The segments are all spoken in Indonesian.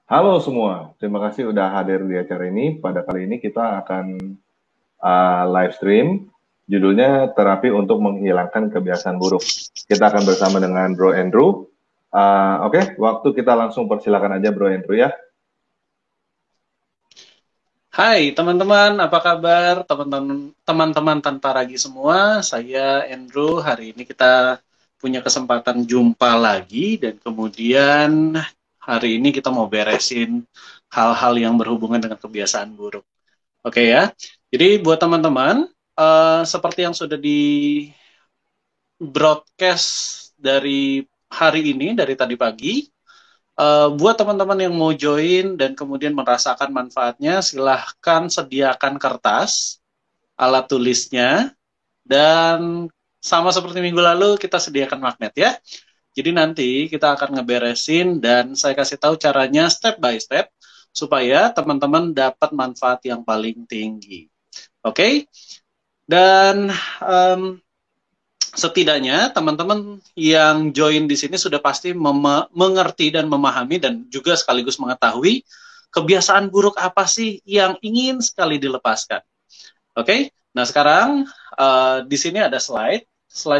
Halo semua, terima kasih udah hadir di acara ini. Pada kali ini kita akan live stream, judulnya Terapi untuk Menghilangkan Kebiasaan Buruk. Kita akan bersama dengan Bro Andrew. Oke, waktu kita langsung persilakan aja Bro Andrew ya. Hai teman-teman, apa kabar? Teman-teman tanpa ragi semua, saya Andrew. Hari ini kita punya kesempatan jumpa lagi dan kemudian hari ini kita mau beresin hal-hal yang berhubungan dengan kebiasaan buruk. Oke ya. Jadi buat teman-teman, seperti yang sudah di broadcast dari hari ini, dari tadi pagi, buat teman-teman yang mau join dan kemudian merasakan manfaatnya, silahkan sediakan kertas, alat tulisnya, dan sama seperti minggu lalu kita sediakan magnet ya. Jadi nanti kita akan ngeberesin dan saya kasih tahu caranya step by step supaya teman-teman dapat manfaat yang paling tinggi. Oke? Dan setidaknya teman-teman yang join di sini sudah pasti mengerti dan memahami dan juga sekaligus mengetahui kebiasaan buruk apa sih yang ingin sekali dilepaskan. Oke, nah sekarang di sini ada slide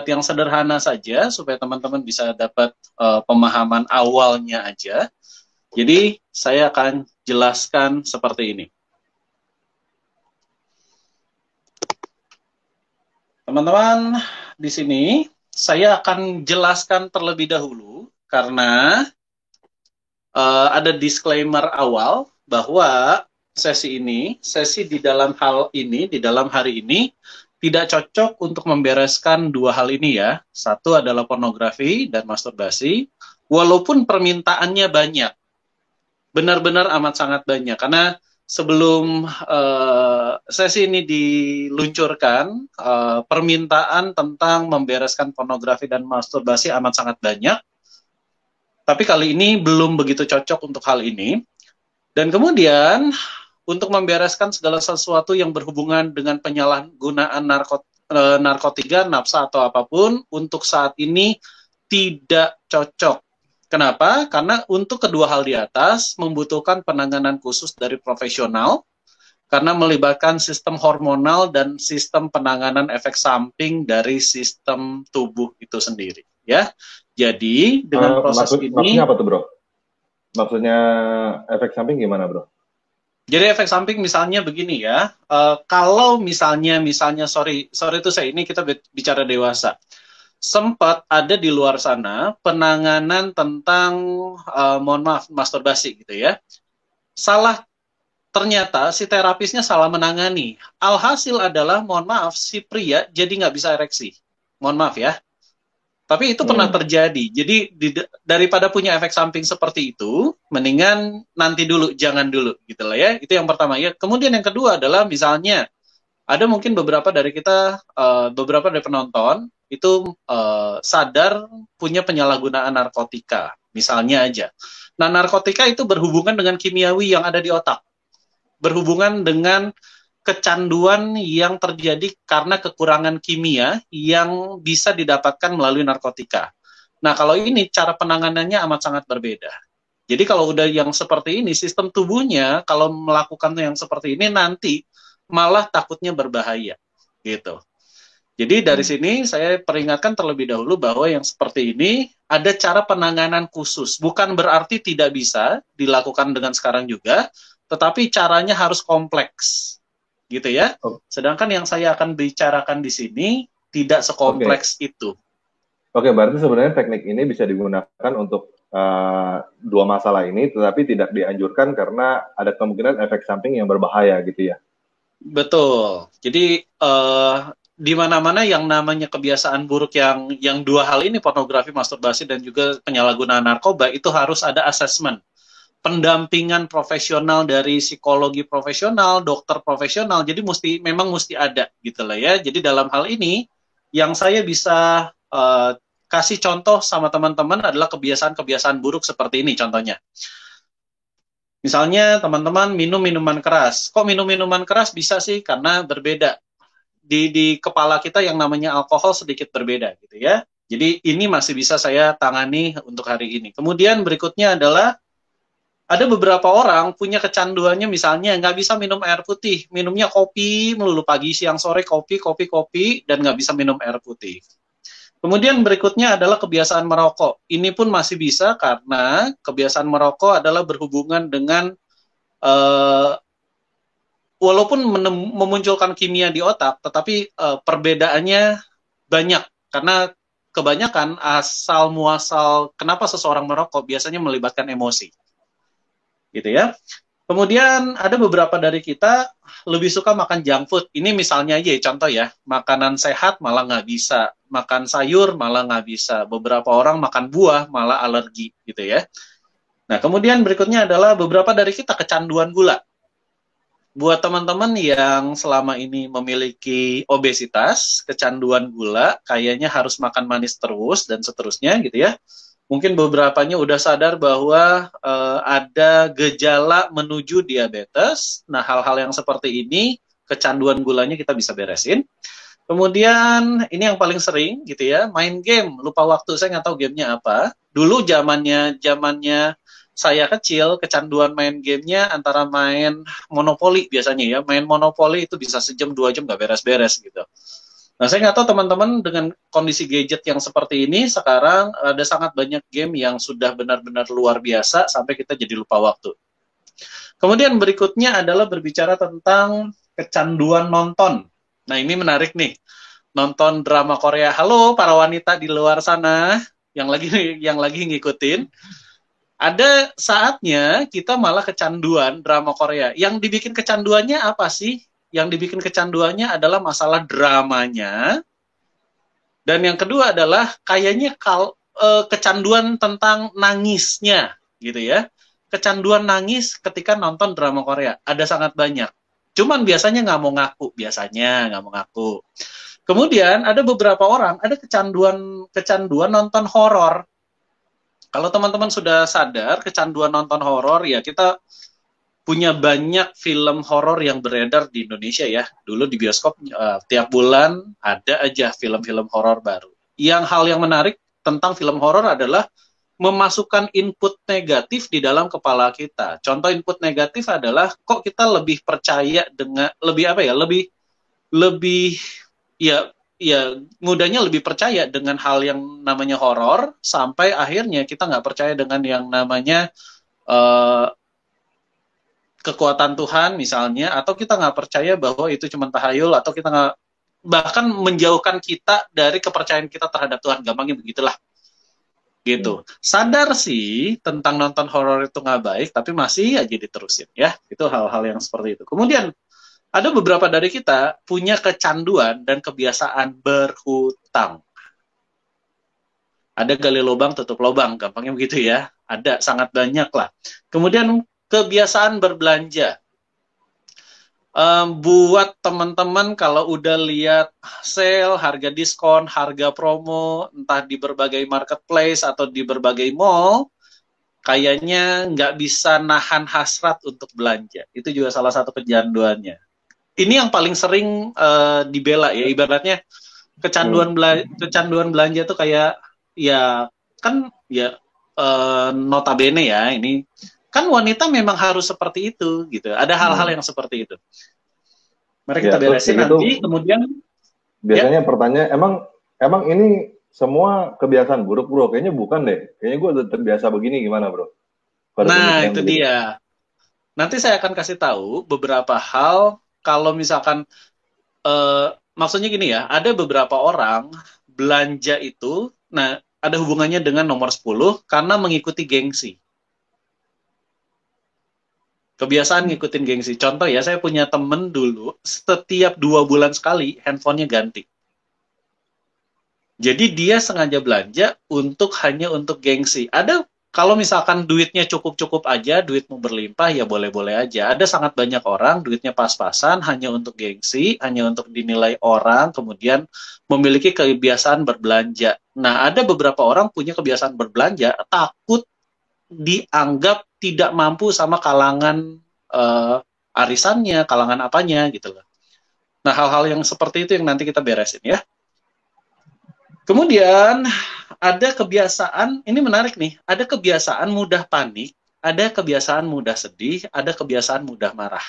yang sederhana saja supaya teman-teman bisa dapat pemahaman awalnya aja. Jadi saya akan jelaskan seperti ini. Teman-teman, di sini saya akan jelaskan terlebih dahulu karena ada disclaimer awal bahwa sesi di dalam hal ini, di dalam hari ini, tidak cocok untuk membereskan dua hal ini ya. Satu adalah pornografi dan masturbasi, walaupun permintaannya banyak. Benar-benar amat sangat banyak, karena sebelum sesi ini diluncurkan, permintaan tentang membereskan pornografi dan masturbasi amat sangat banyak. Tapi kali ini belum begitu cocok untuk hal ini. Dan kemudian, untuk membereskan segala sesuatu yang berhubungan dengan penyalahgunaan narkotika, nafsa, atau apapun, untuk saat ini tidak cocok. Kenapa? Karena untuk kedua hal di atas membutuhkan penanganan khusus dari profesional, karena melibatkan sistem hormonal dan sistem penanganan efek samping dari sistem tubuh itu sendiri. Ya, jadi dengan proses Maksudnya ini, apa tuh Bro? Maksudnya efek samping gimana Bro? jadi efek samping misalnya begini ya, kalau misalnya sorry itu saya ini kita bicara dewasa, sempat ada di luar sana penanganan tentang mohon maaf masturbasi gitu ya, salah ternyata si terapisnya salah menangani, alhasil adalah mohon maaf si pria jadi nggak bisa ereksi, mohon maaf ya. Tapi itu pernah Hmm. terjadi. Jadi daripada punya efek samping seperti itu, mendingan nanti dulu, jangan dulu gitu lah ya. Itu yang pertama ya. Kemudian yang kedua adalah misalnya ada mungkin beberapa dari kita, beberapa dari penonton itu sadar punya penyalahgunaan narkotika, misalnya aja. Nah, narkotika itu berhubungan dengan kimiawi yang ada di otak, berhubungan dengan kecanduan yang terjadi karena kekurangan kimia yang bisa didapatkan melalui narkotika. Nah, kalau ini cara penanganannya amat sangat berbeda. Jadi kalau udah yang seperti ini, sistem tubuhnya kalau melakukan yang seperti ini nanti malah takutnya berbahaya, gitu. Jadi dari Hmm. sini saya peringatkan terlebih dahulu bahwa yang seperti ini ada cara penanganan khusus. Bukan berarti tidak bisa dilakukan dengan sekarang juga, tetapi caranya harus kompleks, gitu ya. O- Sedangkan yang saya akan bicarakan di sini tidak Oke, sekompleks itu. Oke, berarti sebenarnya teknik ini bisa digunakan untuk dua masalah ini, tetapi tidak dianjurkan karena ada kemungkinan efek samping yang berbahaya gitu ya. Betul. Jadi di mana-mana yang namanya kebiasaan buruk yang dua hal ini, pornografi, masturbasi dan juga penyalahgunaan narkoba, itu harus ada asesmen, pendampingan profesional dari psikologi profesional, dokter profesional. Jadi memang mesti ada gitu lah ya. Jadi dalam hal ini yang saya bisa kasih contoh sama teman-teman adalah kebiasaan-kebiasaan buruk seperti ini contohnya. Misalnya teman-teman minum minuman keras. Kok minum minuman keras bisa sih? Karena berbeda. Di kepala kita yang namanya alkohol sedikit berbeda gitu ya. Jadi ini masih bisa saya tangani untuk hari ini. Kemudian berikutnya adalah Ada beberapa orang punya kecanduannya, misalnya nggak bisa minum air putih, minumnya kopi melulu, pagi, siang, sore, kopi, kopi, kopi, dan nggak bisa minum air putih. Kemudian berikutnya adalah kebiasaan merokok. Ini pun masih bisa karena kebiasaan merokok adalah berhubungan dengan uh, walaupun memunculkan kimia di otak, tetapi perbedaannya banyak karena kebanyakan asal muasal kenapa seseorang merokok biasanya melibatkan emosi, gitu ya. Kemudian ada beberapa dari kita lebih suka makan junk food. Ini misalnya aja, contoh ya, makanan sehat malah nggak bisa, makan sayur malah nggak bisa. Beberapa orang makan buah malah alergi, gitu ya. Nah, kemudian berikutnya adalah beberapa dari kita kecanduan gula. Buat teman-teman yang selama ini memiliki obesitas, kecanduan gula, kayaknya harus makan manis terus dan seterusnya, gitu ya. Mungkin beberapanya udah sadar bahwa ada gejala menuju diabetes. Nah, hal-hal yang seperti ini, kecanduan gulanya kita bisa beresin. Kemudian, ini yang paling sering gitu ya, main game, lupa waktu, saya nggak tahu gamenya apa. Dulu zamannya saya kecil, kecanduan main gamenya antara main monopoli biasanya ya. Main monopoli itu bisa sejam, 2 jam nggak beres-beres gitu. Nah, saya nggak tahu teman-teman dengan kondisi gadget yang seperti ini, sekarang ada sangat banyak game yang sudah benar-benar luar biasa sampai kita jadi lupa waktu. Kemudian berikutnya adalah berbicara tentang kecanduan nonton. Nah, ini menarik nih. Nonton drama Korea. Halo para wanita di luar sana yang lagi ngikutin. Ada saatnya kita malah kecanduan drama Korea. Yang dibikin kecanduannya apa sih? Yang dibikin kecanduannya adalah masalah dramanya. Dan yang kedua adalah kayaknya kecanduan tentang nangisnya, gitu ya. Kecanduan nangis ketika nonton drama Korea. Ada sangat banyak. Cuman biasanya nggak mau ngaku. Kemudian ada beberapa orang, ada kecanduan nonton horor. Kalau teman-teman sudah sadar, kecanduan nonton horor, ya kita punya banyak film horor yang beredar di Indonesia ya. Dulu di bioskop tiap bulan ada aja film-film horor baru. Hal yang menarik tentang film horor adalah memasukkan input negatif di dalam kepala kita. Contoh input negatif adalah kok kita lebih percaya dengan lebih mudahnya lebih percaya dengan hal yang namanya horor sampai akhirnya kita nggak percaya dengan yang namanya kekuatan Tuhan misalnya, atau kita nggak percaya bahwa itu cuma tahayul, atau kita nggak, bahkan menjauhkan kita dari kepercayaan kita terhadap Tuhan, gampangnya begitulah. Gitu. Sadar sih tentang nonton horor itu nggak baik, tapi masih aja diterusin ya. Itu hal-hal yang seperti itu. Kemudian ada beberapa dari kita punya kecanduan dan kebiasaan berhutang. Ada gali lubang, tutup lubang, gampangnya begitu ya. Ada sangat banyak lah. Kemudian kebiasaan berbelanja. Buat teman-teman kalau udah lihat sale, harga diskon, harga promo, entah di berbagai marketplace atau di berbagai mall, kayaknya nggak bisa nahan hasrat untuk belanja. Itu juga salah satu kecanduannya. Ini yang paling sering dibela ya, ibaratnya kecanduan belanja tuh kayak ya kan ya notabene ya, ini kan wanita memang harus seperti itu gitu. Ada hal-hal yang seperti itu. Mari kita beresin nanti. Kemudian biasanya pertanyaan, emang ini semua kebiasaan buruk bro? Kayaknya bukan deh. Kayaknya gue udah terbiasa begini, gimana bro? Nah itu dia. Nanti saya akan kasih tahu beberapa hal. Kalau misalkan maksudnya gini ya, ada beberapa orang belanja itu, nah ada hubungannya dengan nomor 10 karena mengikuti gengsi. Kebiasaan ngikutin gengsi. Contoh ya, saya punya temen dulu, setiap 2 bulan sekali handphonenya ganti. Jadi dia sengaja belanja hanya untuk gengsi. Ada, kalau misalkan duitnya cukup-cukup aja, duitmu berlimpah, ya boleh-boleh aja. Ada sangat banyak orang, duitnya pas-pasan, hanya untuk gengsi, hanya untuk dinilai orang, kemudian memiliki kebiasaan berbelanja. Nah, ada beberapa orang punya kebiasaan berbelanja, takut dianggap tidak mampu sama kalangan arisannya, kalangan apanya gitu loh. Nah, hal-hal yang seperti itu yang nanti kita beresin ya. Kemudian ada kebiasaan, ini menarik nih, ada kebiasaan mudah panik ada kebiasaan mudah sedih, ada kebiasaan mudah marah.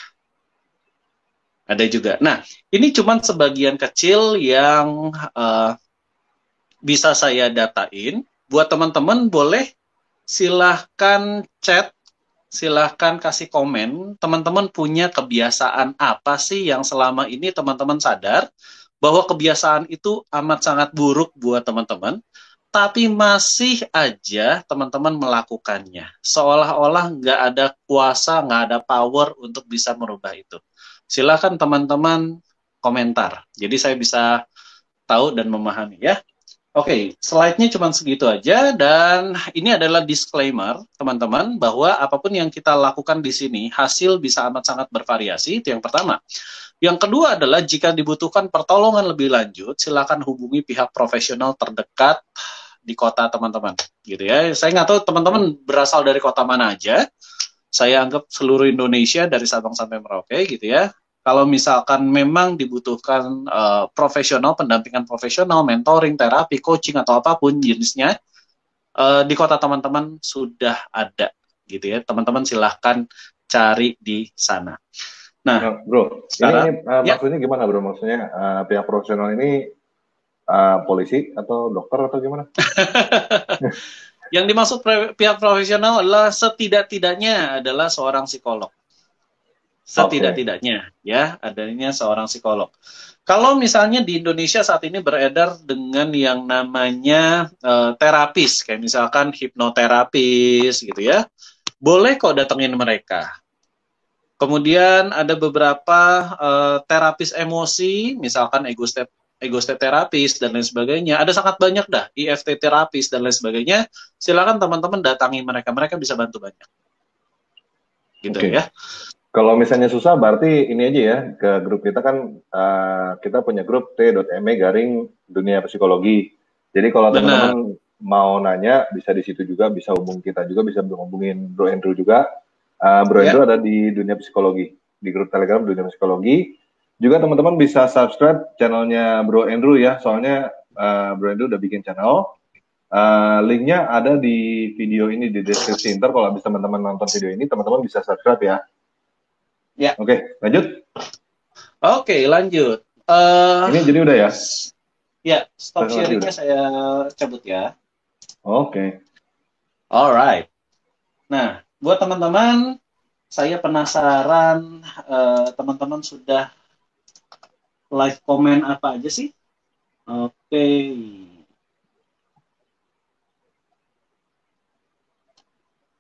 Ada juga. Nah, ini cuma sebagian kecil yang bisa saya datain. Buat teman-teman boleh silahkan chat, silahkan kasih komen. Teman-teman punya kebiasaan apa sih yang selama ini teman-teman sadar bahwa kebiasaan itu amat sangat buruk buat teman-teman, tapi masih aja teman-teman melakukannya. Seolah-olah nggak ada kuasa, nggak ada power untuk bisa merubah itu. Silakan teman-teman komentar. Jadi saya bisa tahu dan memahami ya. Oke, slide-nya cuma segitu aja, dan ini adalah disclaimer, teman-teman, bahwa apapun yang kita lakukan di sini, hasil bisa amat sangat bervariasi, itu yang pertama. Yang kedua adalah, jika dibutuhkan pertolongan lebih lanjut, silakan hubungi pihak profesional terdekat di kota teman-teman, gitu ya. Saya nggak tahu teman-teman berasal dari kota mana aja, saya anggap seluruh Indonesia, dari Sabang sampai Merauke, gitu ya. Kalau misalkan memang dibutuhkan profesional, pendampingan profesional, mentoring, terapi, coaching, atau apapun jenisnya, di kota teman-teman sudah ada, gitu ya. Teman-teman silahkan cari di sana. Nah, Bro, sekarang, ini maksudnya gimana, Bro? Maksudnya pihak profesional ini polisi atau dokter atau gimana? yang dimaksud pihak profesional adalah setidak-tidaknya adalah seorang psikolog. Setidak-tidaknya ya, adanya seorang psikolog. Kalau misalnya di Indonesia saat ini beredar dengan yang namanya terapis, kayak misalkan hipnoterapis gitu ya, boleh kok datengin mereka. Kemudian ada beberapa terapis emosi, misalkan ego-state terapis dan lain sebagainya. Ada sangat banyak dah, EFT terapis dan lain sebagainya. Silakan teman-teman datangi mereka, mereka bisa bantu banyak. Gitu ya. Kalau misalnya susah, berarti ini aja ya, ke grup kita kan, kita punya grup T.me/dunia psikologi. Jadi kalau teman-teman mau nanya, bisa di situ juga, bisa hubung kita juga, bisa hubungin Bro Andrew juga. Bro Andrew ada di dunia psikologi, di grup Telegram dunia psikologi. Juga teman-teman bisa subscribe channelnya Bro Andrew ya, soalnya Bro Andrew udah bikin channel. Linknya ada di video ini, di deskripsi. Ntar kalau bisa teman-teman nonton video ini, teman-teman bisa subscribe ya. Ya. Oke, lanjut. Oke, lanjut. Ini jadi udah ya? Ya, stop sharingnya saya cabut ya. Oke. Alright. Nah, buat teman-teman, saya penasaran teman-teman sudah live komen apa aja sih? Oke.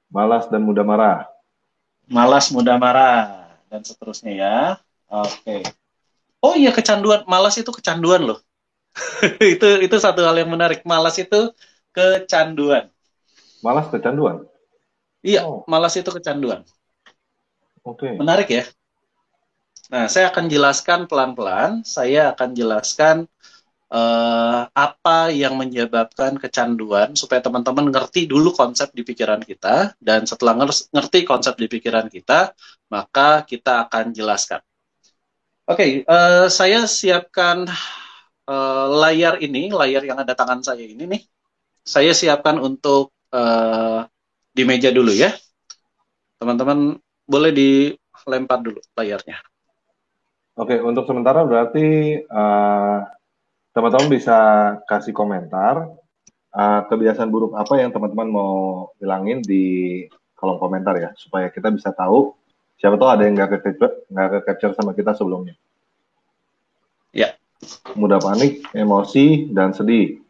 Malas dan mudah marah. Malas, mudah marah, dan seterusnya ya. Oke. Oh iya, kecanduan. Malas itu kecanduan loh. itu satu hal yang menarik. Malas itu kecanduan. Malas kecanduan? Iya, malas itu kecanduan. Oke. Menarik ya. Nah, saya akan jelaskan pelan-pelan. Saya akan jelaskan apa yang menyebabkan kecanduan supaya teman-teman ngerti dulu konsep di pikiran kita, dan setelah ngerti konsep di pikiran kita, maka kita akan jelaskan. Oke, saya siapkan layar ini, layar yang ada tangan saya ini nih. Saya siapkan untuk di meja dulu ya. Teman-teman boleh dilempar dulu layarnya. Oke, untuk sementara berarti teman-teman bisa kasih komentar kebiasaan buruk apa yang teman-teman mau hilangin di kolom komentar ya, supaya kita bisa tahu. Siapa tahu ada yang nggak ke-capture sama kita sebelumnya. Ya. Mudah panik, emosi, dan sedih.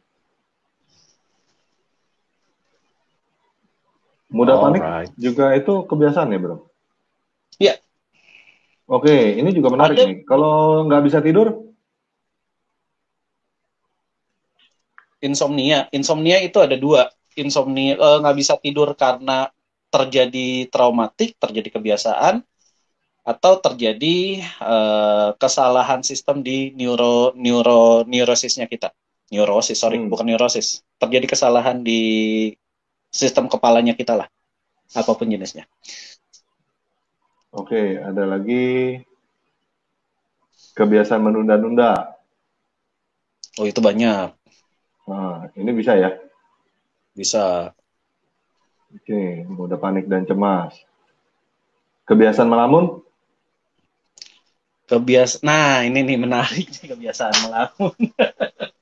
Mudah panik juga itu kebiasaan ya, Bro? Iya. Oke, ini juga menarik nih. Kalau nggak bisa tidur? Insomnia itu ada dua. Insomnia nggak bisa tidur karena terjadi traumatik, terjadi kebiasaan, atau terjadi kesalahan sistem di neurosisnya kita. Bukan neurosis. Terjadi kesalahan di sistem kepalanya kita lah, apapun jenisnya. Oke, ada lagi kebiasaan menunda-nunda. Oh, itu banyak. Nah, ini bisa ya? Bisa. Oke, mudah panik dan cemas. Kebiasaan melamun? Nah, ini nih menarik nih kebiasaan melamun.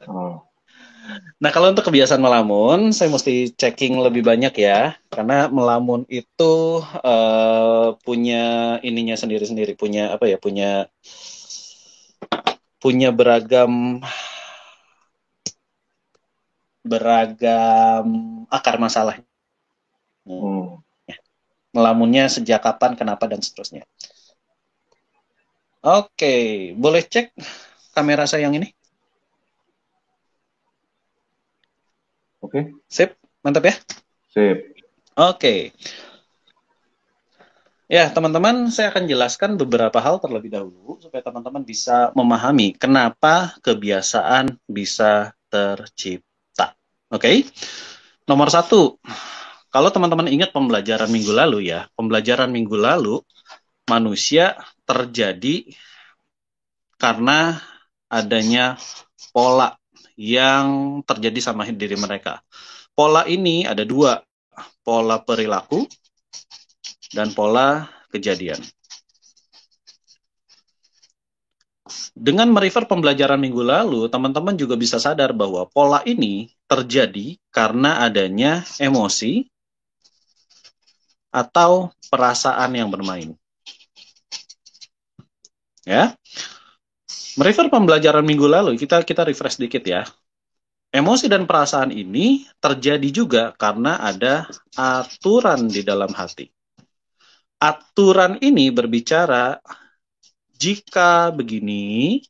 Oh, Nah, kalau untuk kebiasaan melamun, saya mesti checking lebih banyak ya, karena melamun itu punya ininya sendiri-sendiri, punya apa ya, punya punya beragam beragam akar masalahnya. hmm. Melamunnya sejak kapan, kenapa, dan seterusnya. Oke, boleh cek kamera saya yang ini? Oke, Sip, mantap ya? sip. Oke. Ya, teman-teman, saya akan jelaskan beberapa hal terlebih dahulu supaya teman-teman bisa memahami kenapa kebiasaan bisa tercipta. Oke? Nomor satu, kalau teman-teman ingat pembelajaran minggu lalu ya, pembelajaran minggu lalu manusia terjadi karena adanya pola yang terjadi sama diri mereka. Pola ini ada dua, pola perilaku dan pola kejadian. Dengan merefer pembelajaran minggu lalu, teman-teman juga bisa sadar bahwa pola ini terjadi karena adanya emosi atau perasaan yang bermain. Ya, merefer pembelajaran minggu lalu, kita refresh dikit ya. Emosi dan perasaan ini terjadi juga karena ada aturan di dalam hati. Aturan ini berbicara jika begini,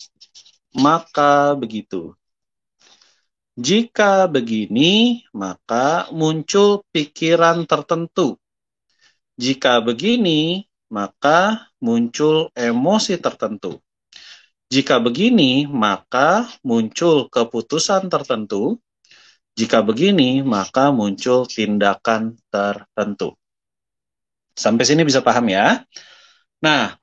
maka begitu. Jika begini, maka muncul pikiran tertentu. Jika begini, maka muncul emosi tertentu. Jika begini, maka muncul keputusan tertentu. Jika begini, maka muncul tindakan tertentu. Sampai sini bisa paham ya? Nah,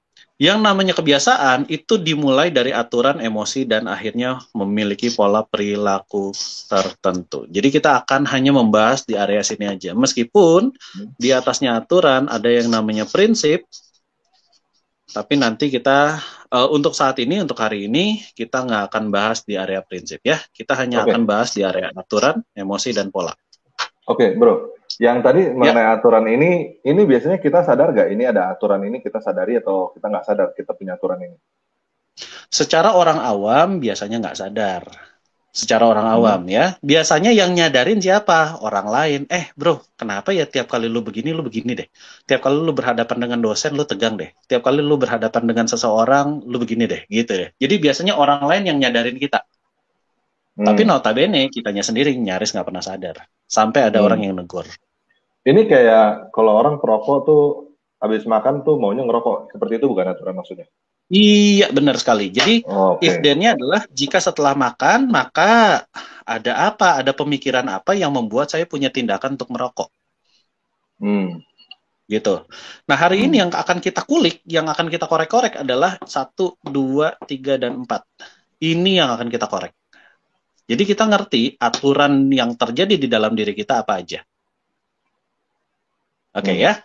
yang namanya kebiasaan itu dimulai dari aturan emosi dan akhirnya memiliki pola perilaku tertentu. Jadi kita akan hanya membahas di area sini aja. Meskipun di atasnya aturan ada yang namanya prinsip, tapi nanti kita untuk saat ini, untuk hari ini, kita nggak akan bahas di area prinsip ya. Kita hanya akan bahas di area aturan, emosi, dan pola. Oke, bro. Yang tadi Ya, mengenai aturan ini biasanya kita sadar nggak ini ada aturan ini, kita sadari atau kita nggak sadar kita punya aturan ini? secara orang awam biasanya nggak sadar. Secara orang awam ya, biasanya yang nyadarin siapa? Orang lain. Bro, kenapa ya tiap kali lu begini deh. Tiap kali lu berhadapan dengan dosen, lu tegang deh. Tiap kali lu berhadapan dengan seseorang, lu begini deh, gitu deh. Jadi biasanya orang lain yang nyadarin kita. Tapi notabene, kitanya sendiri nyaris nggak pernah sadar. Sampai ada orang yang negur. Ini kayak kalau orang perokok tuh habis makan tuh maunya ngerokok. Seperti itu bukan aturan maksudnya? Iya, benar sekali. Jadi, if Oke. then-nya adalah jika setelah makan, maka ada apa? Ada pemikiran apa yang membuat saya punya tindakan untuk merokok? Gitu. Nah, hari ini yang akan kita kulik, yang akan kita korek-korek adalah 1, 2, 3, dan 4. Ini yang akan kita korek. Jadi kita ngerti aturan yang terjadi di dalam diri kita apa aja. Oke ya.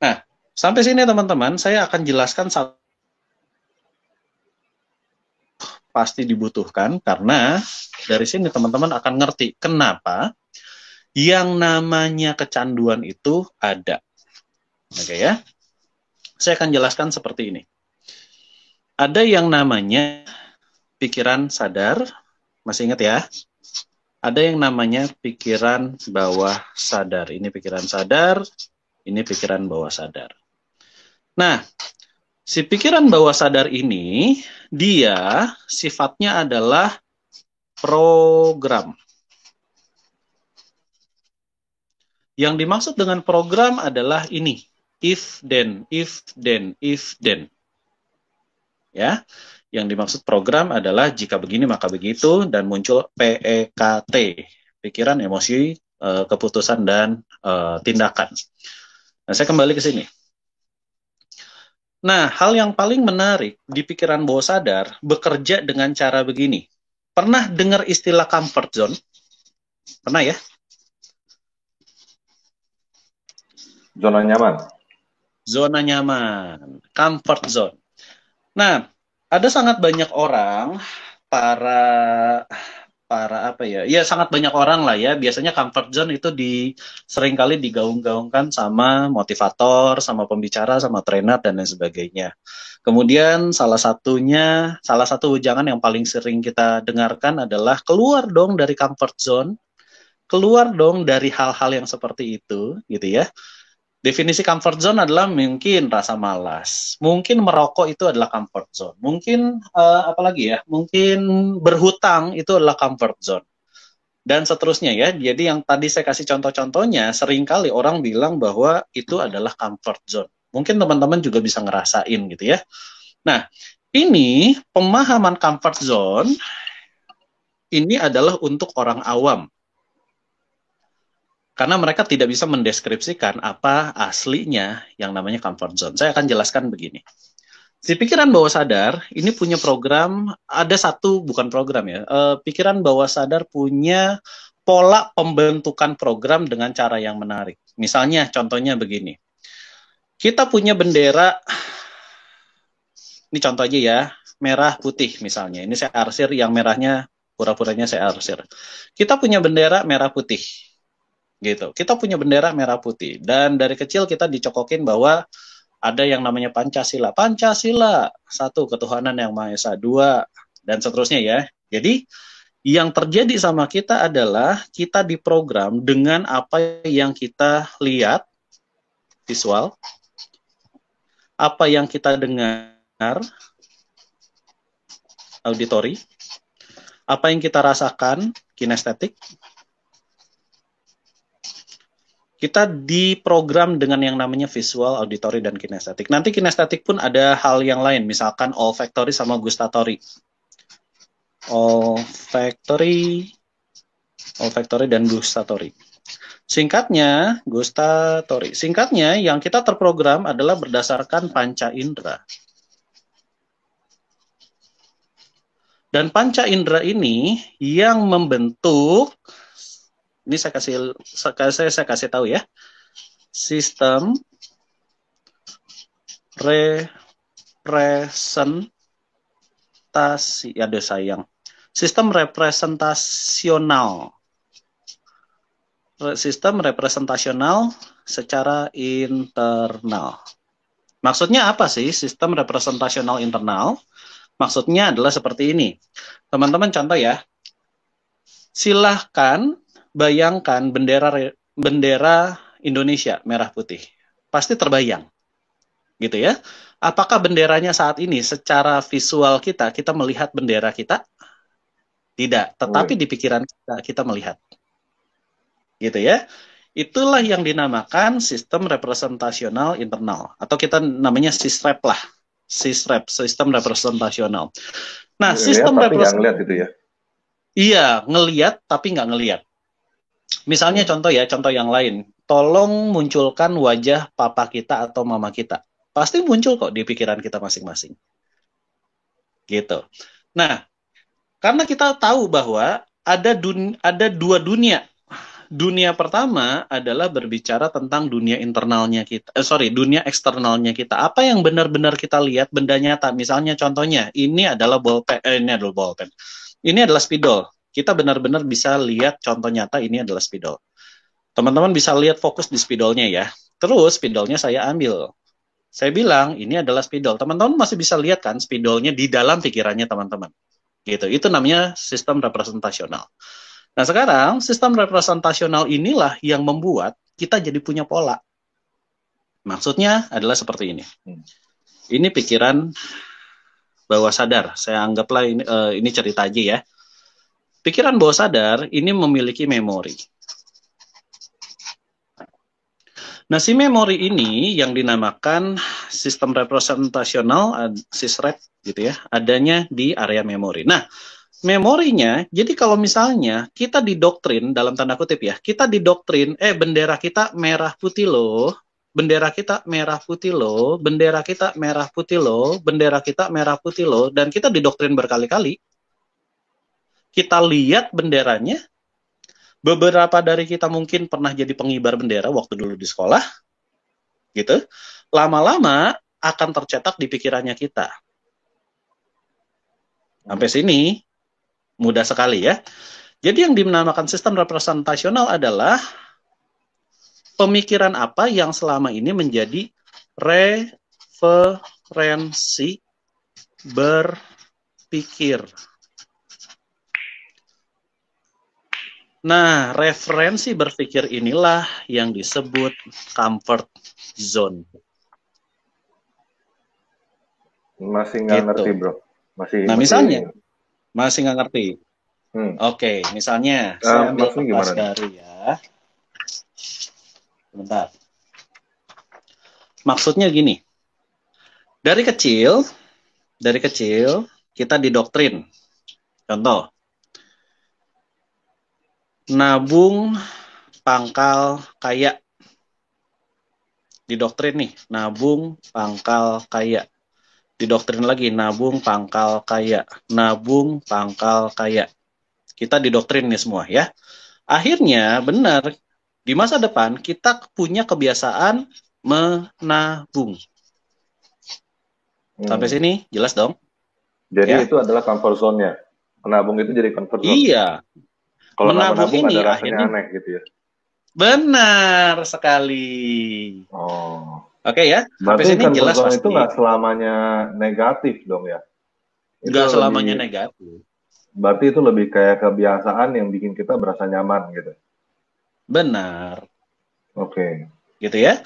Nah, sampai sini teman-teman, saya akan jelaskan satu pasti dibutuhkan karena dari sini teman-teman akan ngerti kenapa yang namanya kecanduan itu ada. Oke ya. Saya akan jelaskan seperti ini. Ada yang namanya pikiran sadar, masih ingat ya? Ada yang namanya pikiran bawah sadar. Ini pikiran sadar, ini pikiran bawah sadar. Nah, si pikiran bawah sadar ini, dia sifatnya adalah program. Yang dimaksud dengan program adalah ini, if then, if then, if then. Ya, yang dimaksud program adalah jika begini maka begitu dan muncul PEKT, pikiran, emosi, keputusan dan tindakan. Nah, saya kembali ke sini. Nah, hal yang paling menarik di pikiran bawah sadar bekerja dengan cara begini. Pernah dengar istilah comfort zone? Pernah ya? Zona nyaman. Zona nyaman, comfort zone. Nah, ada sangat banyak orang, para apa ya? Ya sangat banyak orang lah ya. Biasanya comfort zone itu seringkali digaung-gaungkan sama motivator, sama pembicara, sama trainer dan lain sebagainya. Kemudian salah satu ujangan yang paling sering kita dengarkan adalah keluar dong dari comfort zone, keluar dong dari hal-hal yang seperti itu, gitu ya. Definisi comfort zone adalah mungkin rasa malas, mungkin merokok itu adalah comfort zone, mungkin apalagi ya, mungkin berhutang itu adalah comfort zone, dan seterusnya ya. Jadi yang tadi saya kasih contoh-contohnya, seringkali orang bilang bahwa itu adalah comfort zone. Mungkin teman-teman juga bisa ngerasain gitu ya. Nah, ini pemahaman comfort zone ini adalah untuk orang awam. Karena mereka tidak bisa mendeskripsikan apa aslinya yang namanya comfort zone. Saya akan jelaskan begini. Si pikiran bawah sadar ini punya program, ada satu, bukan program ya, pikiran bawah sadar punya pola pembentukan program dengan cara yang menarik. Misalnya, contohnya begini. Kita punya bendera, ini contoh aja ya, merah putih misalnya. Ini saya arsir, yang merahnya pura-puranya saya arsir. Kita punya bendera merah putih. Gitu. Kita punya bendera merah putih, dan dari kecil kita dicokokin bahwa ada yang namanya Pancasila. Pancasila, satu, ketuhanan yang Maha Esa, dua, dan seterusnya ya. Jadi yang terjadi sama kita adalah kita diprogram dengan apa yang kita lihat, visual, apa yang kita dengar, auditori, apa yang kita rasakan, kinestetik. Kita diprogram dengan yang namanya visual, auditory, dan kinestetik. Nanti kinestetik pun ada hal yang lain, misalkan olfactory sama gustatory. Olfactory dan gustatory. Singkatnya, gustatory. Singkatnya, yang kita terprogram adalah berdasarkan panca indera. Dan panca indera ini yang membentuk, ini saya kasih tahu ya, sistem representasi, aduh sayang, sistem representasional, secara internal. Maksudnya apa sih sistem representasional internal? Maksudnya adalah seperti ini, teman-teman. Contoh ya, silahkan bayangkan bendera Indonesia merah putih, pasti terbayang, gitu ya. Apakah benderanya saat ini secara visual kita melihat bendera kita? Tidak, tetapi di pikiran kita melihat, gitu ya. Itulah yang dinamakan sistem representasional internal, atau kita namanya SISREP lah, SISREP, sistem representasional. Nah, sistem representasional gitu ya. Iya, ngelihat tapi nggak ngelihat. Misalnya contoh yang lain, tolong munculkan wajah papa kita atau mama kita. Pasti muncul kok di pikiran kita masing-masing. Gitu. Nah, karena kita tahu bahwa ada dua dunia. Dunia pertama adalah berbicara tentang dunia internalnya kita. Dunia eksternalnya kita. Apa yang benar-benar kita lihat, benda nyata. Misalnya contohnya, ini adalah bolpen. Ini adalah spidol. Kita benar-benar bisa lihat contoh nyata, ini adalah spidol. Teman-teman bisa lihat fokus di spidolnya ya. Terus spidolnya saya ambil. Saya bilang, ini adalah spidol. Teman-teman masih bisa lihat kan spidolnya di dalam pikirannya teman-teman. Gitu. Itu namanya sistem representasional. Nah sekarang, sistem representasional inilah yang membuat kita jadi punya pola. Maksudnya adalah seperti ini. Ini pikiran bawah sadar. Saya anggaplah ini cerita aja ya. Pikiran bawah sadar ini memiliki memori. Nah, si memori ini yang dinamakan sistem representasional, SISREP gitu ya, adanya di area memori. Nah, memorinya, jadi kalau misalnya kita didoktrin, dalam tanda kutip ya, kita didoktrin, bendera kita merah putih loh, bendera kita merah putih loh, bendera kita merah putih loh, bendera kita merah putih loh, dan kita didoktrin berkali-kali. Kita lihat benderanya, beberapa dari kita mungkin pernah jadi pengibar bendera waktu dulu di sekolah, gitu, lama-lama akan tercetak di pikirannya kita. Sampai sini mudah sekali ya. Jadi yang dinamakan sistem representasional adalah pemikiran apa yang selama ini menjadi referensi berpikir. Nah, referensi berpikir inilah yang disebut comfort zone. Masih nggak Gitu. ngerti, bro. Nah, misalnya, masih nggak ngerti. Oke, misalnya, saya ambil kertas baru ya. Bentar. Maksudnya gini, dari kecil kita didoktrin. Contoh, nabung pangkal kaya. Didoktrin nih, nabung pangkal kaya. Didoktrin lagi, nabung pangkal kaya. Nabung pangkal kaya. Kita didoktrin nih semua ya. Akhirnya benar, di masa depan kita punya kebiasaan menabung. Sampai sini jelas dong? Jadi ya? Itu adalah comfort zone-nya. Menabung itu jadi comfort zone. Iya. Kalau menabung ini ada rasanya aneh gitu ya. Benar sekali. Oh. Oke ya. Sampai sini jelas pasti. Itu nggak selamanya negatif dong ya? Nggak selamanya negatif. Berarti itu lebih kayak kebiasaan yang bikin kita berasa nyaman gitu. Benar. Oke. Gitu ya.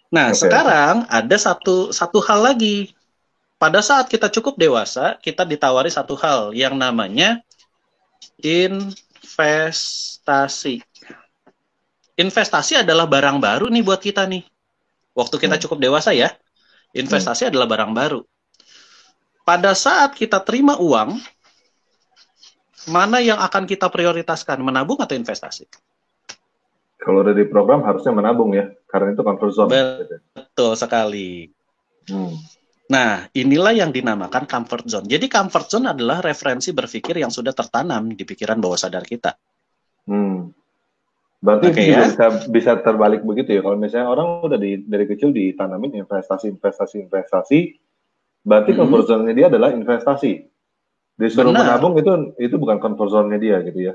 Nah, sekarang ada satu hal lagi. Pada saat kita cukup dewasa, kita ditawari satu hal yang namanya investasi. Investasi adalah barang baru nih buat kita nih. Waktu kita cukup dewasa ya, investasi adalah barang baru. Pada saat kita terima uang, mana yang akan kita prioritaskan, menabung atau investasi? Kalau udah di program harusnya menabung ya, karena itu comfort zone. Betul sekali. Nah, inilah yang dinamakan comfort zone. Jadi comfort zone adalah referensi berpikir yang sudah tertanam di pikiran bawah sadar kita. Berarti itu juga bisa terbalik begitu ya. Kalau misalnya orang udah dari kecil ditanamin investasi, berarti comfort zone-nya dia adalah investasi. Disuruh menabung itu bukan comfort zone-nya dia gitu ya.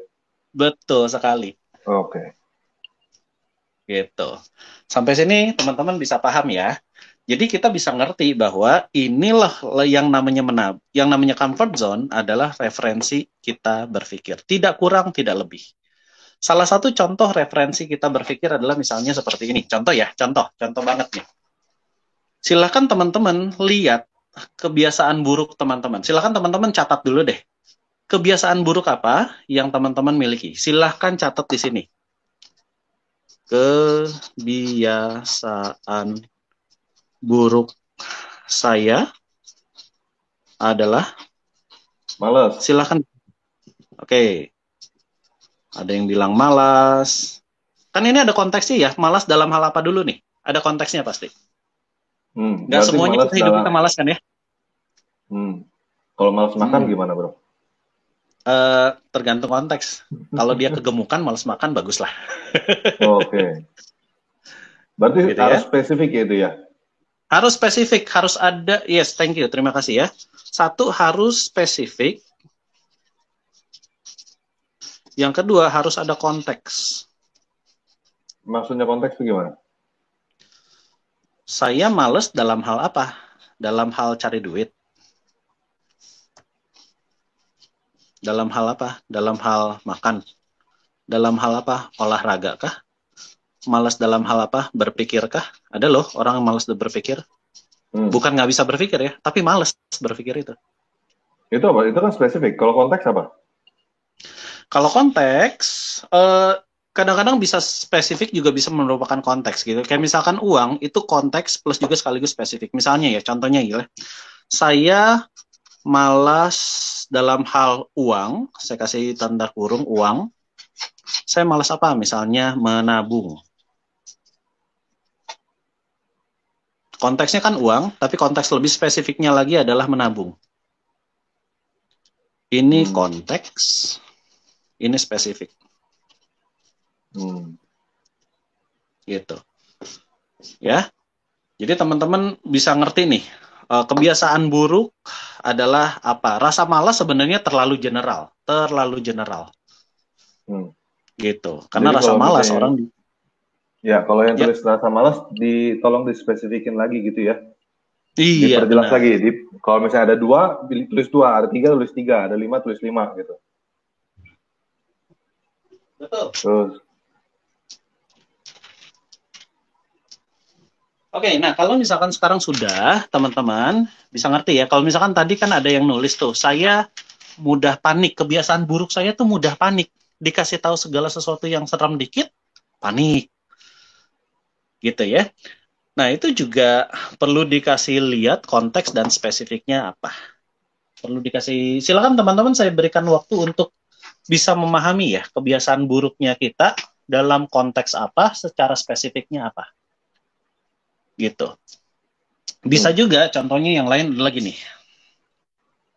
Betul sekali. Oke. Gitu. Sampai sini teman-teman bisa paham ya. Jadi kita bisa ngerti bahwa inilah yang namanya comfort zone adalah referensi kita berpikir. Tidak kurang, tidak lebih. Salah satu contoh referensi kita berpikir adalah misalnya seperti ini. Contoh ya, contoh banget nih. Silakan teman-teman lihat kebiasaan buruk teman-teman. Silakan teman-teman catat dulu deh. Kebiasaan buruk apa yang teman-teman miliki? Silakan catat di sini. Kebiasaan buruk saya adalah malas. Silakan. Oke. Ada yang bilang malas. Kan ini ada konteksnya ya. Malas dalam hal apa dulu nih? Ada konteksnya pasti. Nggak semuanya kita hidup kita malas kan ya? Kalau malas makan gimana bro? Tergantung konteks. Kalau dia kegemukan, malas makan, bagus lah. Oke. Berarti gitu harus spesifik ya itu ya? Harus spesifik, harus ada. Yes, thank you, terima kasih ya. Satu, harus spesifik. Yang kedua, harus ada konteks. Maksudnya konteks itu gimana? Saya males dalam hal apa? Dalam hal cari duit. Dalam hal apa? Dalam hal makan. Dalam hal apa? Olahraga kah? Malas dalam hal apa? Berpikir kah? Ada loh orang yang malas berpikir. Bukan nggak bisa berpikir ya, tapi malas berpikir itu. Itu apa? Itu kan spesifik. Kalau konteks apa? Kalau konteks, kadang-kadang bisa spesifik juga bisa merupakan konteks gitu. Kayak misalkan uang itu konteks plus juga sekaligus spesifik. Misalnya ya, contohnya ya, saya malas dalam hal uang, saya kasih tanda kurung uang. Saya malas apa? Misalnya menabung. Konteksnya kan uang, tapi konteks lebih spesifiknya lagi adalah menabung. Ini konteks, ini spesifik. Gitu. Ya. Jadi teman-teman bisa ngerti nih, kebiasaan buruk adalah apa? Rasa malas sebenarnya terlalu general, Hmm. gitu. Karena Jadi rasa kalau malas misalnya, orang, ya kalau yang ya, tulis rasa malas, tolong dispesifikin lagi gitu ya. iya Diperjelas benar, lagi. Kalau misalnya ada 2, tulis 2, ada 3, tulis 3, ada 5, tulis 5 gitu. betul. Terus, Oke, nah kalau misalkan sekarang sudah, teman-teman bisa ngerti ya. Kalau misalkan tadi kan ada yang nulis tuh, saya mudah panik, kebiasaan buruk saya tuh mudah panik. Dikasih tahu segala sesuatu yang seram dikit, panik, gitu ya. Nah, itu juga perlu dikasih lihat konteks dan spesifiknya apa. Perlu dikasih, silakan teman-teman saya berikan waktu untuk bisa memahami ya kebiasaan buruknya kita dalam konteks apa, secara spesifiknya apa. Gitu. Bisa hmm, juga contohnya yang lain lagi nih.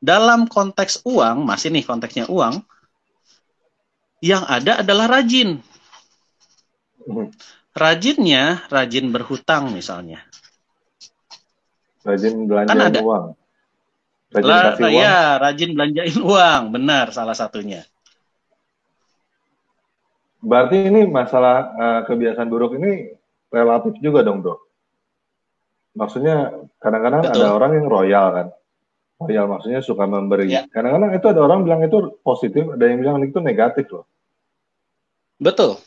Dalam konteks uang, masih nih konteksnya uang, yang ada adalah rajin. hmm, Rajinnya, rajin berhutang misalnya. rajin Kan belanjain ada. uang, rajin kasih uang. Ya, rajin belanjain uang. Benar, salah satunya. Berarti ini masalah kebiasaan buruk ini relatif juga dong, bro. Maksudnya kadang-kadang ada Betul. orang yang royal kan. Royal maksudnya suka memberi. Ya, Kadang-kadang itu ada orang bilang itu positif, ada yang bilang itu negatif loh. betul.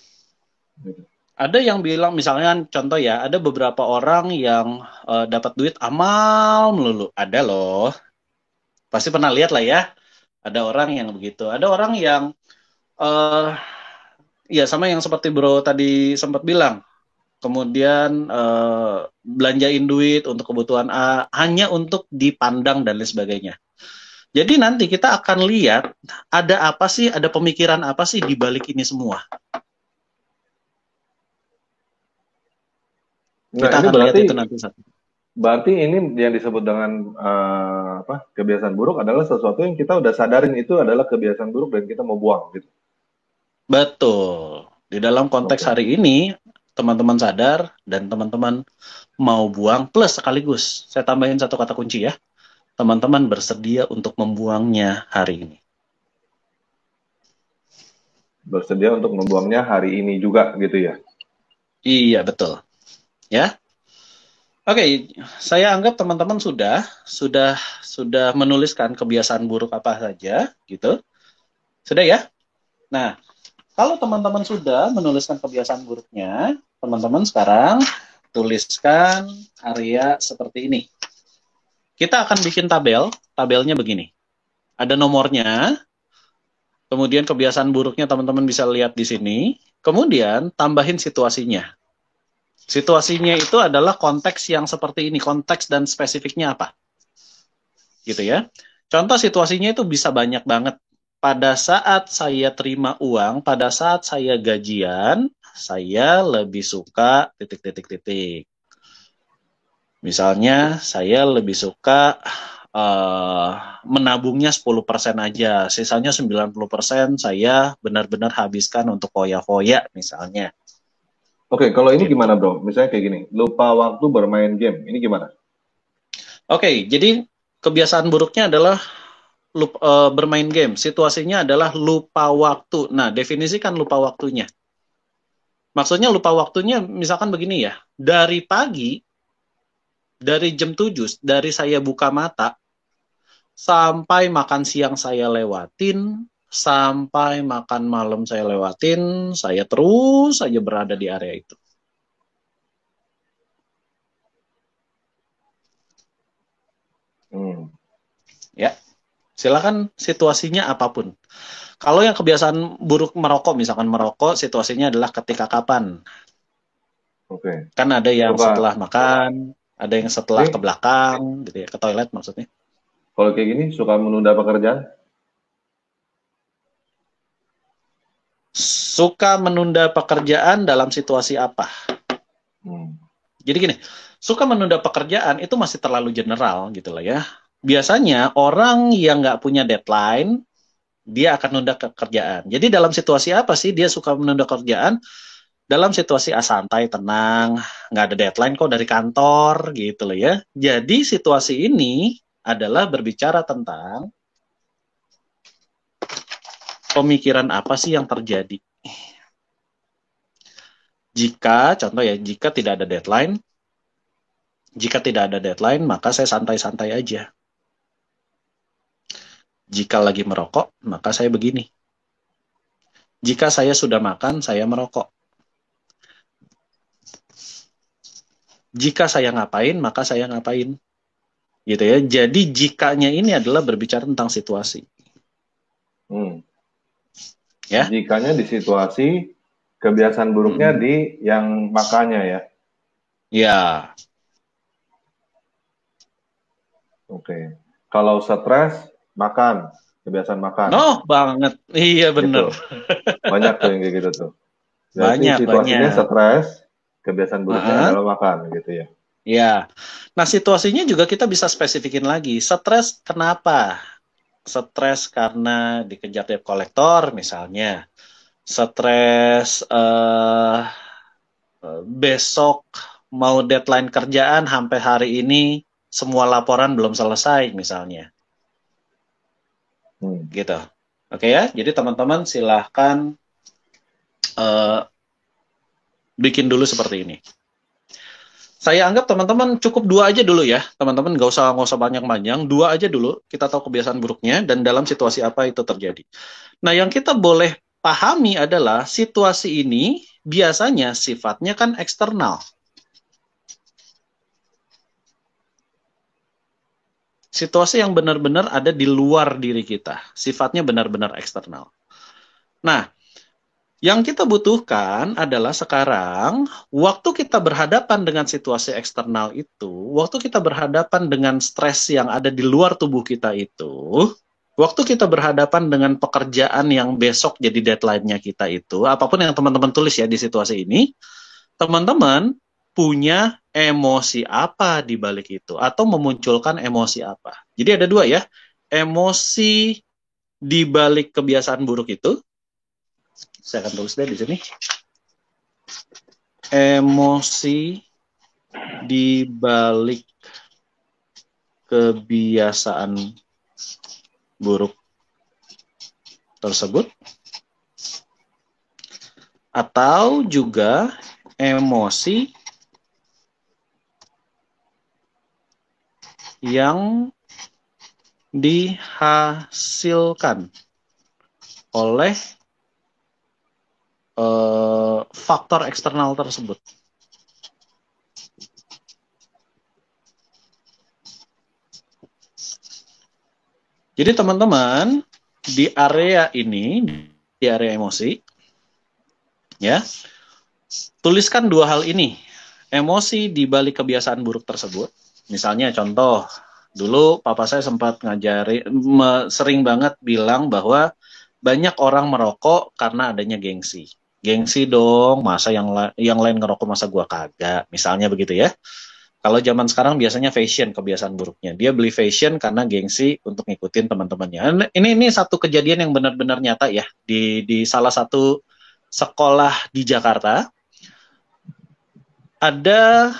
Gitu. Ada yang bilang, misalnya contoh ya, ada beberapa orang yang dapat duit amal melulu. Ada loh. Pasti pernah lihat lah ya. Ada orang yang begitu. Ada orang yang, eh ya sama yang seperti bro tadi sempat bilang. Kemudian belanjain duit untuk kebutuhan A, hanya untuk dipandang dan lain sebagainya. Jadi nanti kita akan lihat ada apa sih, ada pemikiran apa sih di balik ini semua. Nah, Kita ini akan lihat berarti itu nanti satu. berarti ini yang disebut dengan kebiasaan buruk adalah sesuatu yang kita udah sadarin itu adalah kebiasaan buruk dan kita mau buang gitu. Betul. Di dalam konteks Oke. hari ini, teman-teman sadar dan teman-teman mau buang, plus sekaligus, saya tambahin satu kata kunci ya, teman-teman bersedia untuk membuangnya hari ini. Bersedia untuk membuangnya hari ini juga gitu ya. Iya, betul. Ya. Oke, saya anggap teman-teman sudah menuliskan kebiasaan buruk apa saja, gitu. Sudah ya? Nah, kalau teman-teman sudah menuliskan kebiasaan buruknya, teman-teman sekarang tuliskan area seperti ini. Kita akan bikin tabel, tabelnya begini. Ada nomornya, kemudian kebiasaan buruknya teman-teman bisa lihat di sini, kemudian tambahin situasinya. Situasinya itu adalah konteks yang seperti ini, konteks dan spesifiknya apa. Gitu ya. Contoh situasinya itu bisa banyak banget. Pada saat saya terima uang, pada saat saya gajian, saya lebih suka titik-titik-titik. Misalnya, saya lebih suka menabungnya 10% aja. Sisanya 90% saya benar-benar habiskan untuk foya-foya misalnya. Oke, kalau ini Gitu. gimana bro? Misalnya kayak gini, lupa waktu bermain game. Ini gimana? Oke, jadi kebiasaan buruknya adalah bermain game. Situasinya adalah lupa waktu. Nah, definisikan lupa waktunya. Maksudnya lupa waktunya misalkan begini ya. Dari pagi, dari jam 7, dari saya buka mata, sampai makan siang saya lewatin, sampai makan malam saya lewatin, saya terus saja berada di area itu. Hmm. Ya, silakan situasinya apapun. Kalau yang kebiasaan buruk merokok, misalkan merokok, situasinya adalah ketika kapan? Oke. Kan ada yang Suka setelah makan, ada yang setelah ke ini belakang, gitu ya, ke toilet maksudnya. kalau kayak gini suka menunda pekerjaan. Suka menunda pekerjaan dalam situasi apa? Hmm. Jadi gini, suka menunda pekerjaan itu masih terlalu general gitu lah ya. Biasanya orang yang nggak punya deadline, dia akan nunda pekerjaan. Jadi dalam situasi apa sih dia suka menunda kerjaan? dalam situasi santai, tenang, nggak ada deadline kok dari kantor, gitu loh ya. Jadi situasi ini adalah berbicara tentang pemikiran apa sih yang terjadi. Jika, contoh ya, jika tidak ada deadline, maka saya santai-santai aja. Jika lagi merokok, maka saya begini. Jika saya sudah makan, saya merokok. Jika saya ngapain, maka saya ngapain. Gitu ya. Jadi jikanya ini adalah berbicara tentang situasi. Ya. Jikanya di situasi, kebiasaan buruknya di yang makannya ya. Ya. Oke. Kalau stres, makan. Kebiasaan makan. Oh, banget. Iya, bener. Gitu. Banyak tuh yang kayak gitu tuh. Berarti situasinya stres, kebiasaan buruknya adalah makan gitu ya. Ya. Nah, situasinya juga kita bisa spesifikin lagi. Stres kenapa? Stres karena dikejar debt kolektor misalnya. Stres besok mau deadline kerjaan sampai hari ini semua laporan belum selesai misalnya. Gitu. Oke ya, jadi teman-teman silahkan bikin dulu seperti ini. Saya anggap teman-teman cukup 2 aja dulu ya, teman-teman nggak usah panjang-panjang, 2 aja dulu, kita tahu kebiasaan buruknya dan dalam situasi apa itu terjadi. Nah, yang kita boleh pahami adalah situasi ini biasanya sifatnya kan eksternal. Situasi yang benar-benar ada di luar diri kita, sifatnya benar-benar eksternal. Nah, yang kita butuhkan adalah sekarang, waktu kita berhadapan dengan situasi eksternal itu, waktu kita berhadapan dengan stres yang ada di luar tubuh kita itu, waktu kita berhadapan dengan pekerjaan yang besok jadi deadline-nya kita itu, apapun yang teman-teman tulis ya di situasi ini, teman-teman punya emosi apa di balik itu, atau memunculkan emosi apa. Jadi ada 2 ya, emosi di balik kebiasaan buruk itu. Saya akan tulis deh di sini. Emosi di balik kebiasaan buruk tersebut. Atau juga emosi yang dihasilkan oleh faktor eksternal tersebut. Jadi teman-teman, di area ini, di area emosi, ya, tuliskan 2 hal ini. Emosi di balik kebiasaan buruk tersebut. Misalnya contoh, dulu papa saya sempat sering banget bilang bahwa banyak orang merokok karena adanya gengsi. Gengsi dong, masa yang lain ngerokok masa gua kagak, misalnya begitu ya. Kalau zaman sekarang biasanya fashion kebiasaan buruknya. Dia beli fashion karena gengsi untuk ngikutin teman-temannya. Ini satu kejadian yang benar-benar nyata ya di salah satu sekolah di Jakarta. Ada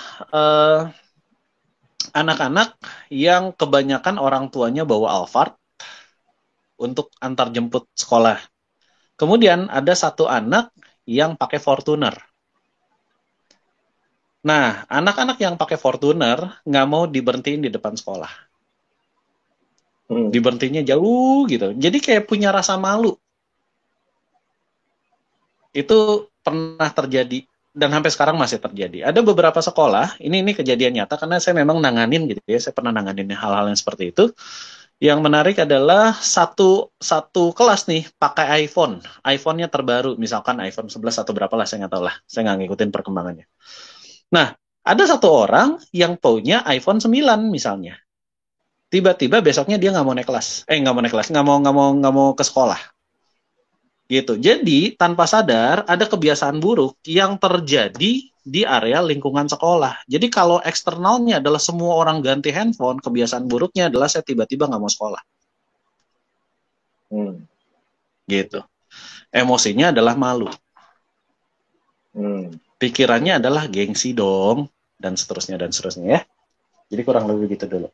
anak-anak yang kebanyakan orang tuanya bawa Alphard untuk antar jemput sekolah. Kemudian ada satu anak yang pakai Fortuner. Nah, anak-anak yang pakai Fortuner nggak mau diberhentiin di depan sekolah. Diberhentinya jauh gitu. Jadi kayak punya rasa malu. Itu pernah terjadi dan sampai sekarang masih terjadi. Ada beberapa sekolah, ini kejadian nyata karena saya memang nanganin gitu ya. Saya pernah nanganin hal-hal yang seperti itu. Yang menarik adalah satu kelas nih pakai iPhone. iPhone-nya terbaru, misalkan iPhone 11 atau berapa lah, saya nggak tahu lah. Saya nggak ngikutin perkembangannya. Nah, ada satu orang yang punya iPhone 9 misalnya. Tiba-tiba besoknya dia nggak mau naik kelas. Nggak mau ke sekolah. Gitu. Jadi, tanpa sadar ada kebiasaan buruk yang terjadi di area lingkungan sekolah. Jadi kalau eksternalnya adalah semua orang ganti handphone, kebiasaan buruknya adalah saya tiba-tiba nggak mau sekolah. Gitu. Emosinya adalah malu. Pikirannya adalah gengsi dong, dan seterusnya ya. Jadi kurang lebih gitu dulu.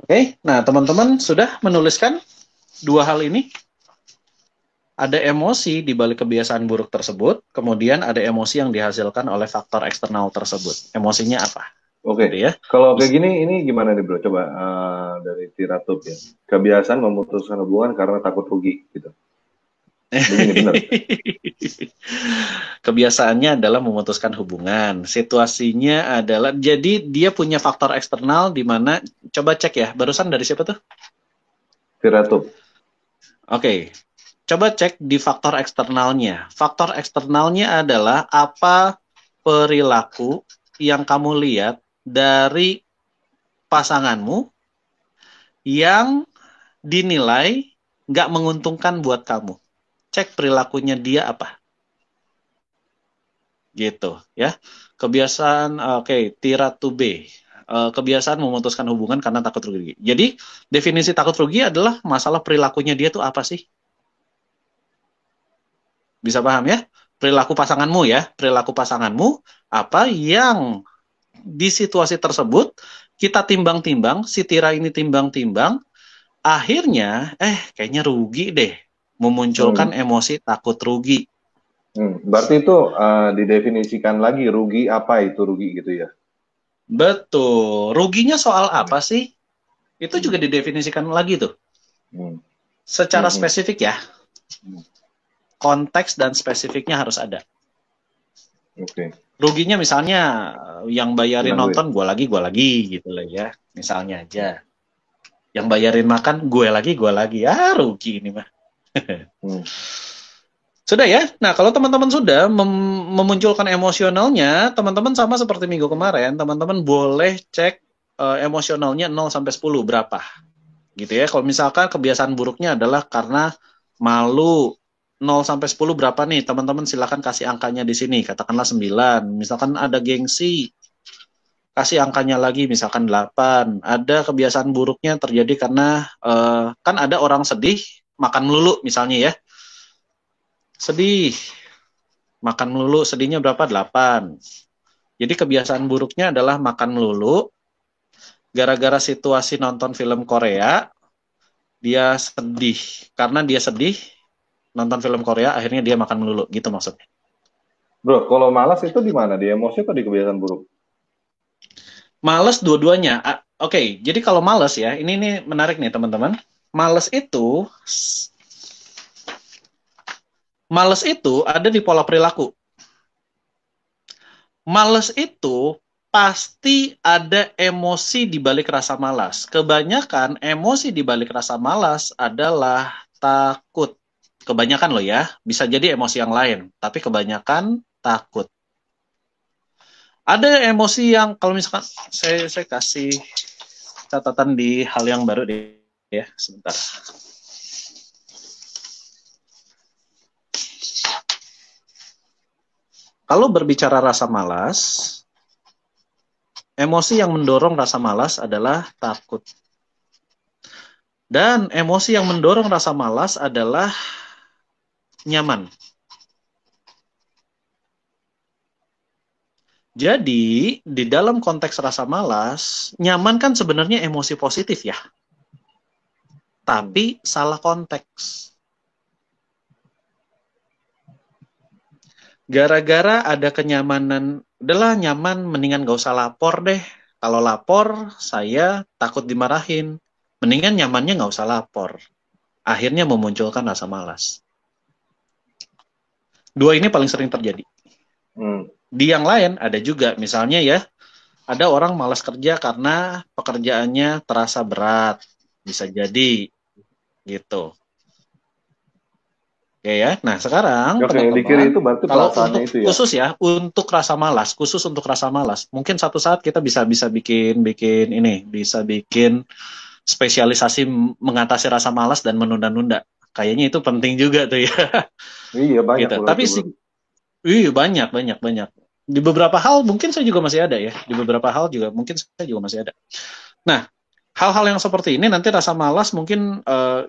Oke, nah teman-teman sudah menuliskan dua hal ini? Ada emosi di balik kebiasaan buruk tersebut, kemudian ada emosi yang dihasilkan oleh faktor eksternal tersebut. Emosinya apa? Oke, Gitu ya. kalau kayak gini, ini gimana nih bro? Coba dari Tiratub ya. Kebiasaan memutuskan hubungan karena takut rugi, gitu. Begini benar. Kebiasaannya adalah memutuskan hubungan. Situasinya adalah, jadi dia punya faktor eksternal di mana, coba cek ya, barusan dari siapa tuh? Tiratub. Oke, coba cek di faktor eksternalnya. Faktor eksternalnya adalah apa perilaku yang kamu lihat dari pasanganmu yang dinilai nggak menguntungkan buat kamu. Cek perilakunya dia apa. Gitu ya. Kebiasaan, oke, Tiratu B. Kebiasaan memutuskan hubungan karena takut rugi. Jadi, definisi takut rugi adalah masalah perilakunya dia tuh apa sih? Bisa paham ya? Perilaku pasanganmu ya, perilaku pasanganmu apa yang di situasi tersebut kita timbang-timbang, si Tira ini timbang-timbang, akhirnya kayaknya rugi deh, memunculkan emosi takut rugi. Berarti itu didefinisikan lagi rugi apa itu rugi gitu ya? Betul. Ruginya soal apa sih? Itu juga didefinisikan lagi tuh. Secara spesifik ya. Konteks dan spesifiknya harus ada. Oke. Ruginya misalnya yang bayarin nonton gue lagi gitu lah ya. Misalnya aja. Yang bayarin makan gue lagi. Ah, rugi ini mah. Sudah ya. Nah, kalau teman-teman sudah memunculkan emosionalnya, teman-teman sama seperti minggu kemarin, teman-teman boleh cek emosionalnya 0 sampai 10 berapa. Gitu ya. Kalau misalkan kebiasaan buruknya adalah karena malu, 0 sampai 10 berapa nih? Teman-teman silakan kasih angkanya di sini. Katakanlah 9. Misalkan ada gengsi, kasih angkanya lagi misalkan 8. Ada kebiasaan buruknya terjadi karena kan ada orang sedih makan melulu misalnya ya. Sedih makan melulu, sedihnya berapa? 8. Jadi kebiasaan buruknya adalah makan melulu. Gara-gara situasi nonton film Korea, dia sedih. Karena dia sedih nonton film Korea, akhirnya dia makan melulu, gitu maksudnya. Bro, kalau malas itu di mana? Di emosi atau di kebiasaan buruk? Males dua-duanya. Oke, jadi kalau males ya, ini menarik nih teman-teman. Males itu ada di pola perilaku. Males itu pasti ada emosi di balik rasa malas. Kebanyakan emosi di balik rasa malas adalah takut. Kebanyakan loh ya, bisa jadi emosi yang lain, tapi kebanyakan takut. Ada emosi yang kalau misalkan saya kasih catatan di hal yang baru deh ya, sebentar. Kalau berbicara rasa malas, emosi yang mendorong rasa malas adalah takut. Dan emosi yang mendorong rasa malas adalah nyaman. Jadi, di dalam konteks rasa malas, nyaman kan sebenarnya emosi positif ya. Tapi salah konteks. Gara-gara ada kenyamanan, udahlah nyaman, mendingan gak usah lapor deh. Kalau lapor, saya takut dimarahin. Mendingan nyamannya gak usah lapor. Akhirnya memunculkan rasa malas. Dua ini paling sering terjadi. Di yang lain ada juga, misalnya ya, ada orang malas kerja karena pekerjaannya terasa berat. Bisa jadi, gitu. Oke ya, nah sekarang teman-teman, itu berarti kalau untuk itu ya? khusus ya, untuk rasa malas, mungkin satu saat kita bisa bikin ini, bisa bikin spesialisasi mengatasi rasa malas dan menunda-nunda. Kayaknya itu penting juga tuh ya. Iya banyak. Gitu. Tapi banyak. Di beberapa hal mungkin saya juga masih ada ya. Di beberapa hal juga mungkin saya juga masih ada. Nah, hal-hal yang seperti ini nanti rasa malas mungkin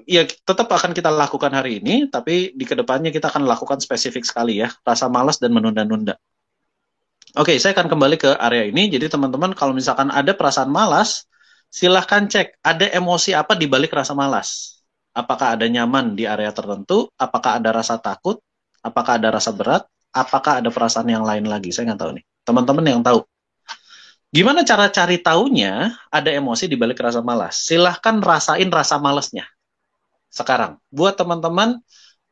ya tetap akan kita lakukan hari ini, tapi di kedepannya kita akan lakukan spesifik sekali ya, rasa malas dan menunda-nunda. Oke, saya akan kembali ke area ini. Jadi teman-teman kalau misalkan ada perasaan malas, silahkan cek ada emosi apa di balik rasa malas. Apakah ada nyaman di area tertentu? Apakah ada rasa takut? Apakah ada rasa berat? Apakah ada perasaan yang lain lagi? Saya nggak tahu nih. Teman-teman yang tahu. Gimana cara cari taunya ada emosi di balik rasa malas? Silahkan rasain rasa malasnya sekarang. Buat teman-teman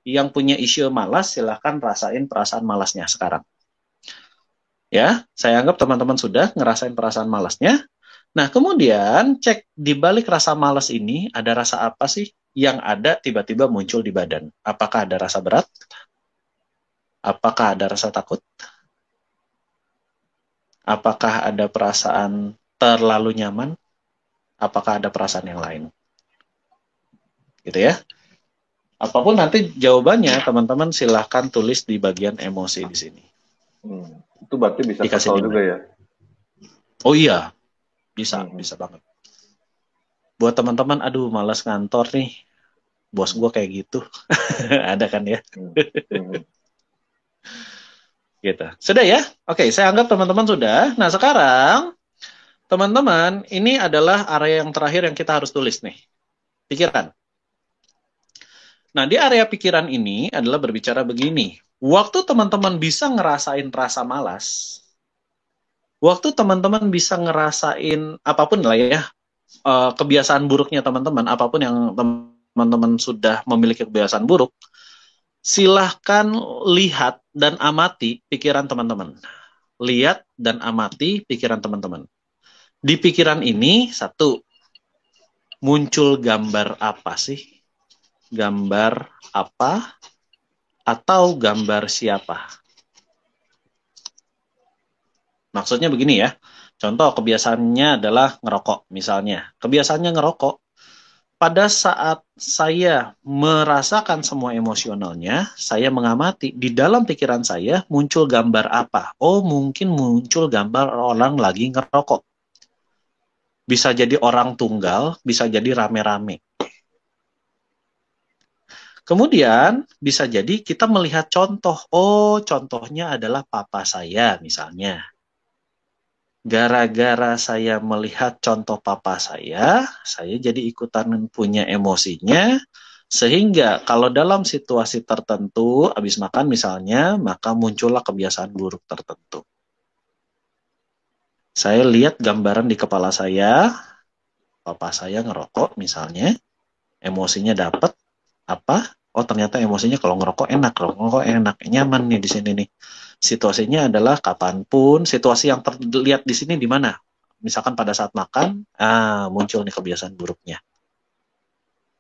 yang punya isu malas, silahkan rasain perasaan malasnya sekarang. Ya, saya anggap teman-teman sudah ngerasain perasaan malasnya. Nah, kemudian cek di balik rasa malas ini ada rasa apa sih yang ada tiba-tiba muncul di badan? Apakah ada rasa berat? Apakah ada rasa takut? Apakah ada perasaan terlalu nyaman? Apakah ada perasaan yang lain? Gitu ya. Apapun nanti jawabannya, teman-teman silahkan tulis di bagian emosi di sini. Itu berarti bisa Dikasih kesal juga ya? Oh iya, bisa banget. Buat teman-teman, aduh malas ngantor nih, bos gue kayak gitu. Ada kan ya? Gitu. Sudah ya? Oke, saya anggap teman-teman sudah. Nah sekarang, teman-teman, ini adalah area yang terakhir yang kita harus tulis nih. Pikiran. Nah, di area pikiran ini adalah berbicara begini. Waktu teman-teman bisa ngerasain rasa malas, waktu teman-teman bisa ngerasain apapun lah ya, kebiasaan buruknya teman-teman, apapun yang teman-teman sudah memiliki kebiasaan buruk, silahkan lihat dan amati pikiran teman-teman. Lihat dan amati pikiran teman-teman. Di pikiran ini, satu, muncul gambar apa sih? Gambar apa? Atau gambar siapa? Maksudnya begini ya. Contoh kebiasaannya adalah ngerokok misalnya. Kebiasaannya ngerokok. Pada saat saya merasakan semua emosionalnya, saya mengamati di dalam pikiran saya muncul gambar apa? Oh, mungkin muncul gambar orang lagi ngerokok. Bisa jadi orang tunggal, bisa jadi rame-rame. Kemudian bisa jadi kita melihat contoh. Oh, contohnya adalah papa saya misalnya. Gara-gara saya melihat contoh papa saya jadi ikutan punya emosinya, sehingga kalau dalam situasi tertentu, habis makan misalnya, maka muncullah kebiasaan buruk tertentu. Saya lihat gambaran di kepala saya, papa saya ngerokok misalnya, emosinya dapat, apa? Oh ternyata emosinya kalau ngerokok enak, nyaman nih di sini nih. Situasinya adalah kapanpun, situasi yang terlihat di sini di mana? Misalkan pada saat makan, muncul nih kebiasaan buruknya.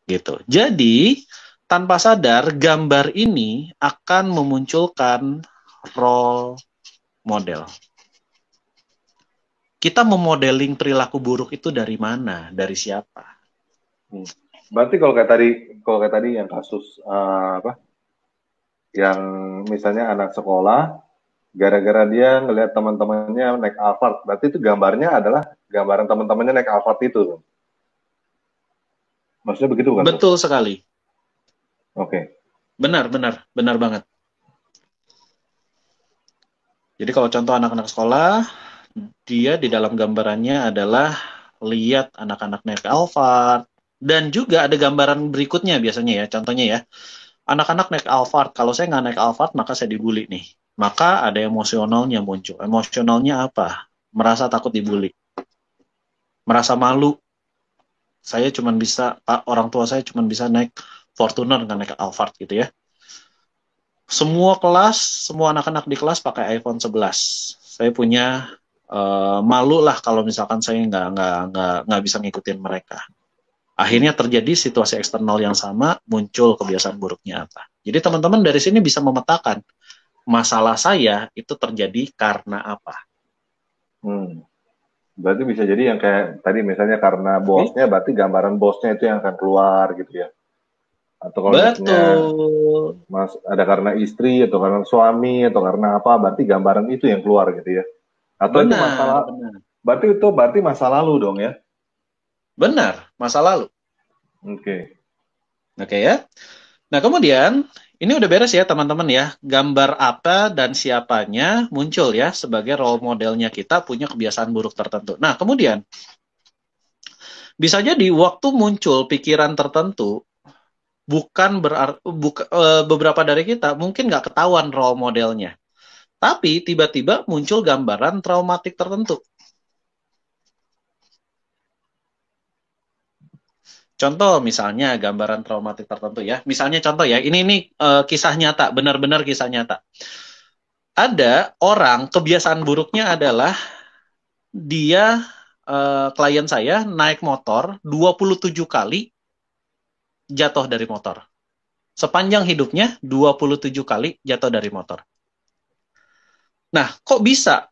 Gitu. Jadi tanpa sadar gambar ini akan memunculkan role model. Kita memodeling perilaku buruk itu dari mana? Dari siapa? Berarti kalau kayak tadi yang kasus yang misalnya anak sekolah gara-gara dia ngelihat teman-temannya naik Alphard, berarti itu gambarnya adalah gambaran teman-temannya naik Alphard itu. Maksudnya begitu kan? Betul sekali. Oke. Benar banget. Jadi kalau contoh anak-anak sekolah, dia di dalam gambarannya adalah lihat anak-anak naik Alphard, dan juga ada gambaran berikutnya biasanya ya, contohnya ya, anak-anak naik Alphard, kalau saya nggak naik Alphard maka saya dibully nih. Maka ada emosionalnya muncul. Emosionalnya apa? Merasa takut dibully. Merasa malu. Orang tua saya cuma bisa naik Fortuner, nggak naik Alphard gitu ya. Semua anak-anak di kelas pakai iPhone 11. Saya punya malu lah kalau misalkan saya nggak bisa ngikutin mereka. Akhirnya terjadi situasi eksternal yang sama, muncul kebiasaan buruknya apa. Jadi teman-teman dari sini bisa memetakan masalah saya itu terjadi karena apa. Berarti bisa jadi yang kayak tadi misalnya karena bosnya, berarti gambaran bosnya itu yang akan keluar gitu ya. Atau kalau misalnya ada karena istri, atau karena suami, atau karena apa, berarti gambaran itu yang keluar gitu ya. Atau itu masalah, berarti masa lalu dong ya. Benar, masa lalu. Oke. Oke ya. Nah, kemudian ini udah beres ya teman-teman ya. Gambar apa dan siapanya muncul ya sebagai role modelnya kita punya kebiasaan buruk tertentu. Nah, kemudian bisa jadi waktu muncul pikiran tertentu bukan beberapa dari kita mungkin nggak ketahuan role modelnya. Tapi tiba-tiba muncul gambaran traumatik tertentu. Contoh misalnya gambaran traumatik tertentu ya. Misalnya contoh ya, ini kisah nyata, benar-benar kisah nyata. Ada orang kebiasaan buruknya adalah dia klien saya naik motor 27 kali jatuh dari motor. Sepanjang hidupnya 27 kali jatuh dari motor. Nah, kok bisa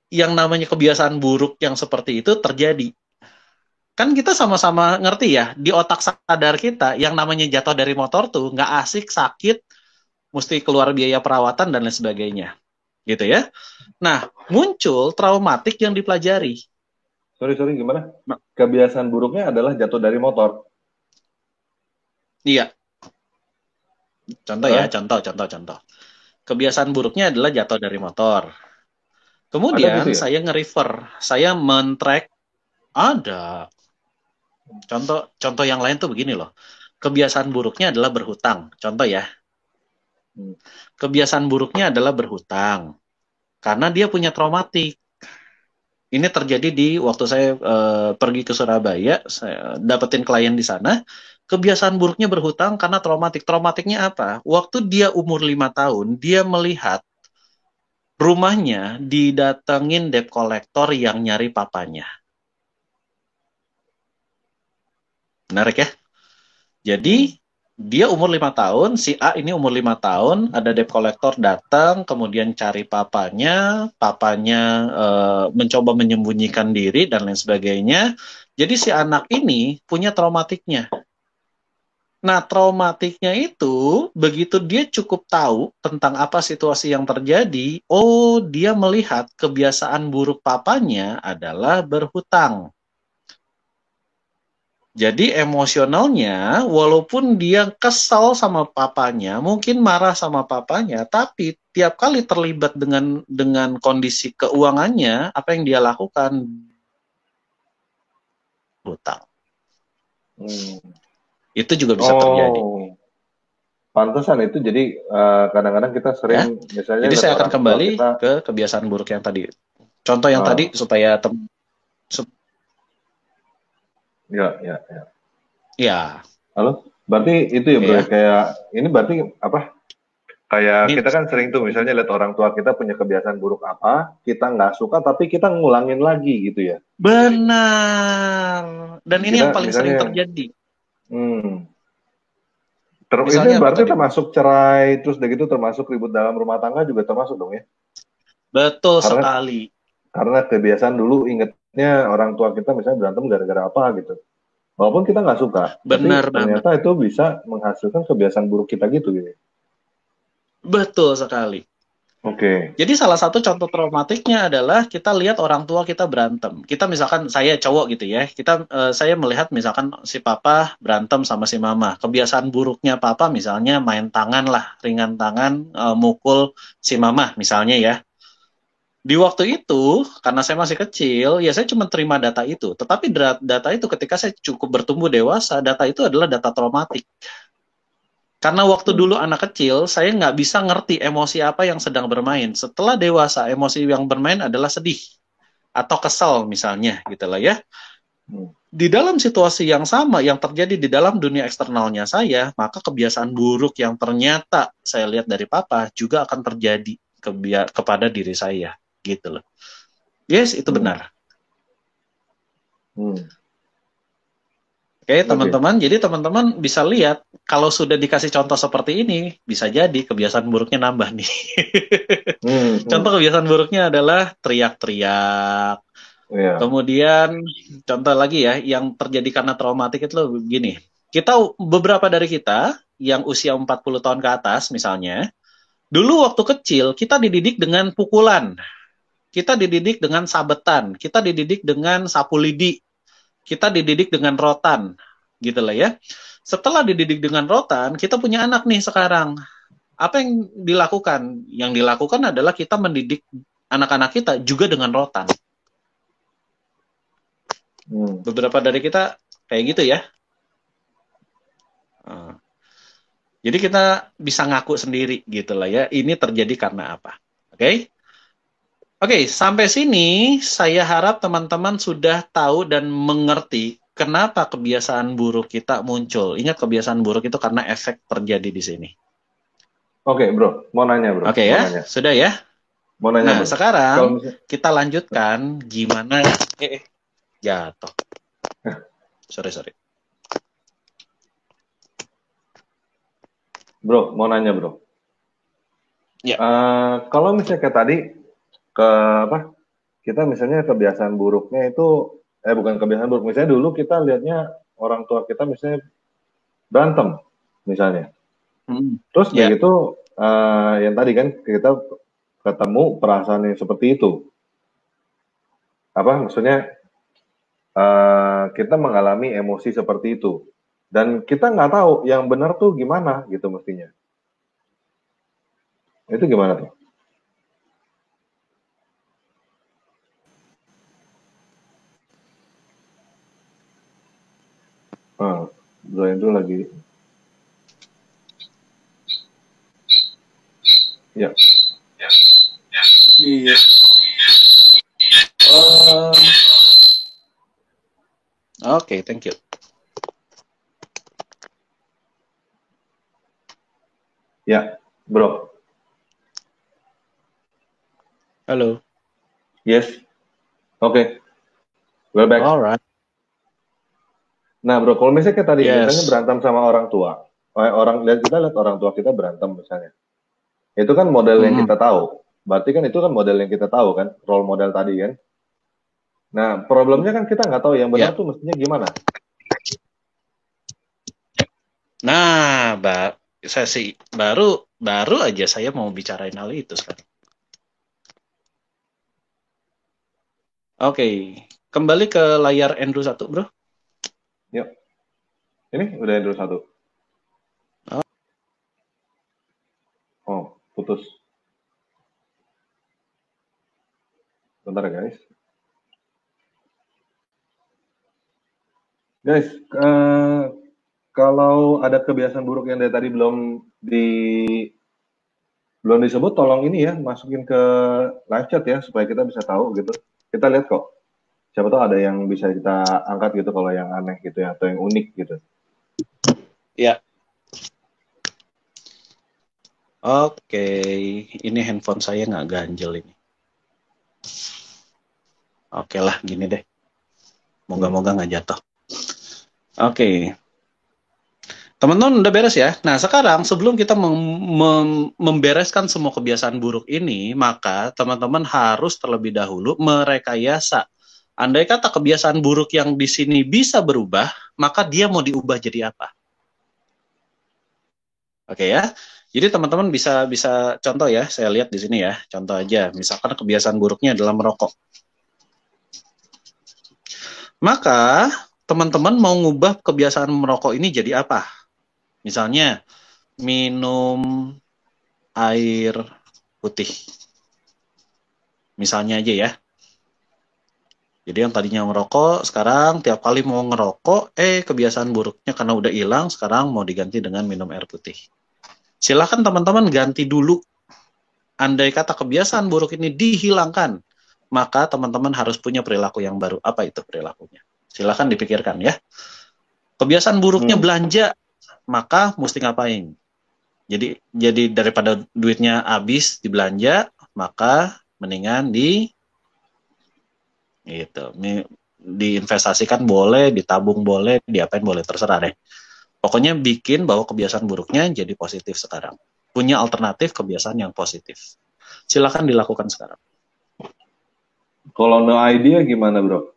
yang namanya kebiasaan buruk yang seperti itu terjadi? Kan kita sama-sama ngerti ya, di otak sadar kita yang namanya jatuh dari motor tuh nggak asik, sakit, mesti keluar biaya perawatan dan lain sebagainya. Gitu ya. Nah, muncul traumatik yang dipelajari. Sorry, gimana? Kebiasaan buruknya adalah jatuh dari motor. Iya. Contoh ya, contoh. Kebiasaan buruknya adalah jatuh dari motor. Kemudian gitu ya? saya nge-refer, saya men-track, ada. Contoh yang lain tuh begini loh. Kebiasaan buruknya adalah berhutang. Contoh ya. Kebiasaan buruknya adalah berhutang. Karena dia punya traumatik. Ini terjadi di waktu saya pergi ke Surabaya, saya dapetin klien di sana. Kebiasaan buruknya berhutang karena traumatik. Traumatiknya apa? Waktu dia umur 5 tahun, dia melihat rumahnya didatengin debt collector yang nyari papanya. Menarik ya? Jadi dia umur 5 tahun, si A ini umur 5 tahun, ada debt collector datang, kemudian cari papanya mencoba menyembunyikan diri, dan lain sebagainya. Jadi si anak ini punya traumatiknya. Nah, traumatiknya itu, begitu dia cukup tahu tentang apa situasi yang terjadi, oh dia melihat kebiasaan buruk papanya adalah berhutang. Jadi emosionalnya, walaupun dia kesal sama papanya, mungkin marah sama papanya, tapi tiap kali terlibat dengan kondisi keuangannya, apa yang dia lakukan? Hutang. Itu juga bisa terjadi. Pantesan itu, jadi kadang-kadang kita sering, ya? Misalnya. Jadi saya akan kembali ke kebiasaan buruk yang tadi. Contoh yang tadi supaya Ya. Halo, berarti itu ya bro, kayak ini berarti apa? Kayak kita kan sering tuh misalnya lihat orang tua kita punya kebiasaan buruk apa, kita nggak suka tapi kita ngulangin lagi gitu ya. Benar. Dan ini yang paling sering terjadi. Ini berarti termasuk cerai, terus begitu termasuk ribut dalam rumah tangga juga termasuk dong ya? Betul sekali. Karena kebiasaan dulu ingetnya orang tua kita misalnya berantem gara-gara apa gitu. Walaupun kita nggak suka, benar tapi ternyata itu bisa menghasilkan kebiasaan buruk kita gitu. Betul sekali. Oke. Jadi salah satu contoh traumatiknya adalah kita lihat orang tua kita berantem. Kita misalkan saya cowok gitu ya, saya melihat misalkan si papa berantem sama si mama. Kebiasaan buruknya papa misalnya main tangan lah, ringan tangan, mukul si mama misalnya ya. Di waktu itu, karena saya masih kecil, ya saya cuma terima data itu. Tetapi data itu ketika saya cukup bertumbuh dewasa, data itu adalah data traumatik. Karena waktu dulu anak kecil, saya nggak bisa ngerti emosi apa yang sedang bermain. Setelah dewasa, emosi yang bermain adalah sedih. Atau kesal misalnya, gitu lah ya. Di dalam situasi yang sama, yang terjadi di dalam dunia eksternalnya saya, maka kebiasaan buruk yang ternyata saya lihat dari papa juga akan terjadi kepada diri saya. Gitu loh. Yes, itu benar. Oke, teman-teman. Jadi teman-teman bisa lihat kalau sudah dikasih contoh seperti ini, bisa jadi kebiasaan buruknya nambah nih. Contoh kebiasaan buruknya adalah teriak-teriak. Kemudian contoh lagi ya, yang terjadi karena traumatik itu begini. Beberapa dari kita yang usia 40 tahun ke atas misalnya, dulu waktu kecil kita dididik dengan pukulan. Kita dididik dengan sabetan, kita dididik dengan sapu lidi, kita dididik dengan rotan, gitu lah ya. Setelah dididik dengan rotan, kita punya anak nih sekarang. Apa yang dilakukan? Yang dilakukan adalah kita mendidik anak-anak kita juga dengan rotan. Beberapa dari kita kayak gitu ya. Jadi kita bisa ngaku sendiri gitu lah ya. Ini terjadi karena apa? Oke? Oke, sampai sini saya harap teman-teman sudah tahu dan mengerti kenapa kebiasaan buruk kita muncul. Ingat, kebiasaan buruk itu karena efek terjadi di sini. Oke, bro. Mau nanya, bro. Oke ya? Sudah ya? Mau nanya, nah, bro. Sekarang kita lanjutkan gimana... jatuh. Sorry. Bro, mau nanya, bro. Ya. Kalau misalnya kayak tadi, kita misalnya kebiasaan buruknya itu, bukan kebiasaan buruk. Misalnya dulu kita lihatnya orang tua kita misalnya berantem, misalnya. Terus kayak gitu, yang tadi kan kita ketemu perasaan yang seperti itu. Maksudnya kita mengalami emosi seperti itu. Dan kita nggak tahu yang benar tuh gimana gitu mestinya. Itu gimana tuh? Bro Andrew lagi. Ya. Iya. Oke, thank you. Ya, bro. Halo. Yes. Oke. We're back. Alright. Nah, bro, kalau misalnya kayak tadi, misalnya berantem sama orang tua, kita lihat orang tua kita berantem misalnya, itu kan model yang kita tahu. Berarti kan itu kan model yang kita tahu kan, role model tadi kan. Nah, problemnya kan kita nggak tahu yang benar tuh mestinya gimana. Nah, sesi baru aja saya mau bicarain hal itu sekarang. Oke, kembali ke layar Andrew 1, bro. Yuk. Ini udah Andrew 1. Oh, putus. Bentar ya, guys. Guys, kalau ada kebiasaan buruk yang dari tadi belum disebut, tolong ini ya, masukin ke live chat ya, supaya kita bisa tahu gitu. Kita lihat kok. Siapa tahu ada yang bisa kita angkat gitu kalau yang aneh gitu ya, atau yang unik gitu. Ya. Oke, ini handphone saya nggak ganjel ini. Oke lah, gini deh. Moga-moga nggak jatuh. Oke. Teman-teman udah beres ya? Nah, sekarang sebelum kita membereskan semua kebiasaan buruk ini, maka teman-teman harus terlebih dahulu merekayasa. Andai kata kebiasaan buruk yang di sini bisa berubah, maka dia mau diubah jadi apa? Oke ya. Jadi teman-teman bisa contoh ya, saya lihat di sini ya. Contoh aja, misalkan kebiasaan buruknya adalah merokok. Maka teman-teman mau ngubah kebiasaan merokok ini jadi apa? Misalnya, minum air putih. Misalnya aja ya. Jadi yang tadinya merokok, sekarang tiap kali mau ngerokok, kebiasaan buruknya karena udah hilang, sekarang mau diganti dengan minum air putih. Silakan teman-teman ganti dulu. Andai kata kebiasaan buruk ini dihilangkan, maka teman-teman harus punya perilaku yang baru. Apa itu perilakunya? Silakan dipikirkan ya. Kebiasaan buruknya belanja, maka mesti ngapain? Jadi daripada duitnya habis dibelanja, maka mendingan diinvestasikan boleh, ditabung boleh, diapain boleh, terserah deh. Pokoknya bikin bahwa kebiasaan buruknya jadi positif sekarang. Punya alternatif kebiasaan yang positif. Silakan dilakukan sekarang. Kalau no idea gimana, bro?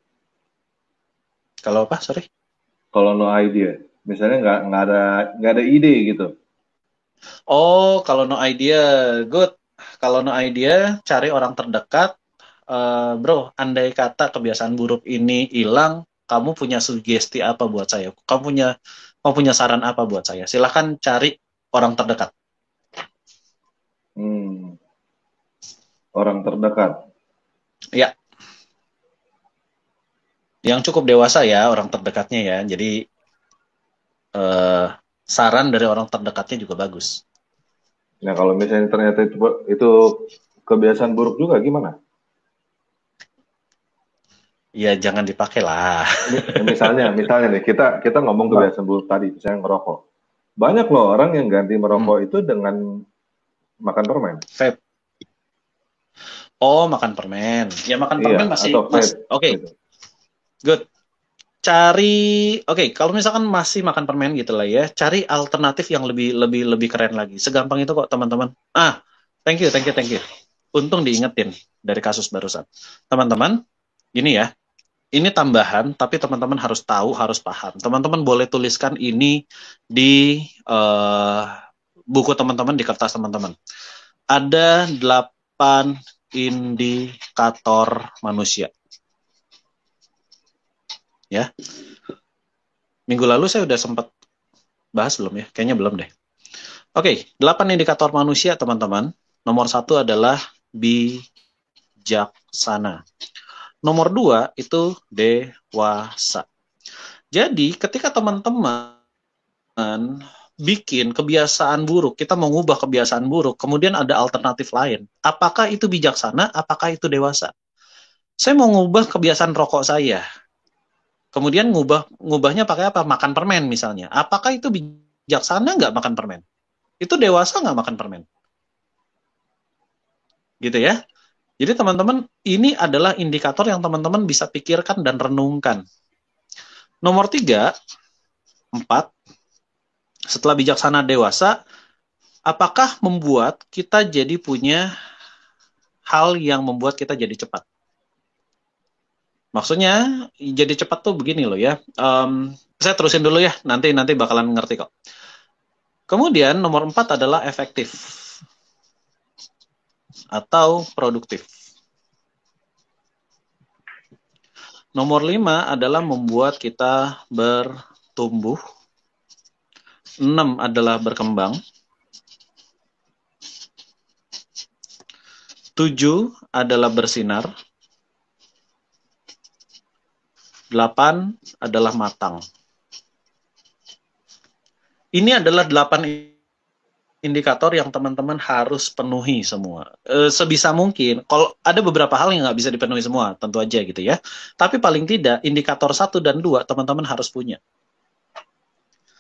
Kalau apa? Sorry. Kalau no idea, misalnya nggak ada ide gitu. Oh, kalau no idea, good. Kalau no idea, cari orang terdekat. Bro, andai kata kebiasaan buruk ini hilang, kamu punya sugesti apa buat saya? Kamu punya saran apa buat saya? Silahkan cari orang terdekat. Orang terdekat. Ya, yang cukup dewasa ya orang terdekatnya ya. Jadi saran dari orang terdekatnya juga bagus. Nah, kalau misalnya ternyata itu kebiasaan buruk juga gimana? Ya jangan dipakai lah. Misalnya nih kita ngomong kebiasaan buruk tadi, misalnya ngerokok. Banyak loh orang yang ganti merokok itu dengan makan permen. Vape. Oh, makan permen. Ya makan permen masih oke. Gitu. Good. Kalau misalkan masih makan permen gitu lah ya, cari alternatif yang lebih keren lagi. Segampang itu kok teman-teman. Thank you. Untung diingetin dari kasus barusan. Teman-teman, gini ya. Ini tambahan, tapi teman-teman harus tahu, harus paham. Teman-teman boleh tuliskan ini di buku teman-teman, di kertas teman-teman. Ada 8 indikator manusia. Ya. Minggu lalu saya udah sempat bahas belum ya? Kayaknya belum deh. Oke, 8 indikator manusia teman-teman. Nomor 1 adalah bijaksana. Nomor 2 itu dewasa. Jadi ketika teman-teman bikin kebiasaan buruk, kita mau ngubah kebiasaan buruk, kemudian ada alternatif lain. Apakah itu bijaksana? Apakah itu dewasa? Saya mau ngubah kebiasaan rokok saya. Kemudian ngubahnya pakai apa? Makan permen misalnya. Apakah itu bijaksana nggak makan permen? Itu dewasa nggak makan permen? Gitu ya. Jadi teman-teman, ini adalah indikator yang teman-teman bisa pikirkan dan renungkan. Nomor 3, 4, setelah bijaksana dewasa, apakah membuat kita jadi punya hal yang membuat kita jadi cepat? Maksudnya, jadi cepat tuh begini loh ya. Saya terusin dulu ya, nanti bakalan ngerti kok. Kemudian nomor 4 adalah efektif atau produktif. Nomor 5 adalah membuat kita bertumbuh. 6 adalah berkembang. 7 adalah bersinar. 8 adalah matang. Ini adalah 8 indikator yang teman-teman harus penuhi semua. Sebisa mungkin, kalau ada beberapa hal yang nggak bisa dipenuhi semua, tentu aja gitu ya. Tapi paling tidak, indikator 1 dan 2 teman-teman harus punya.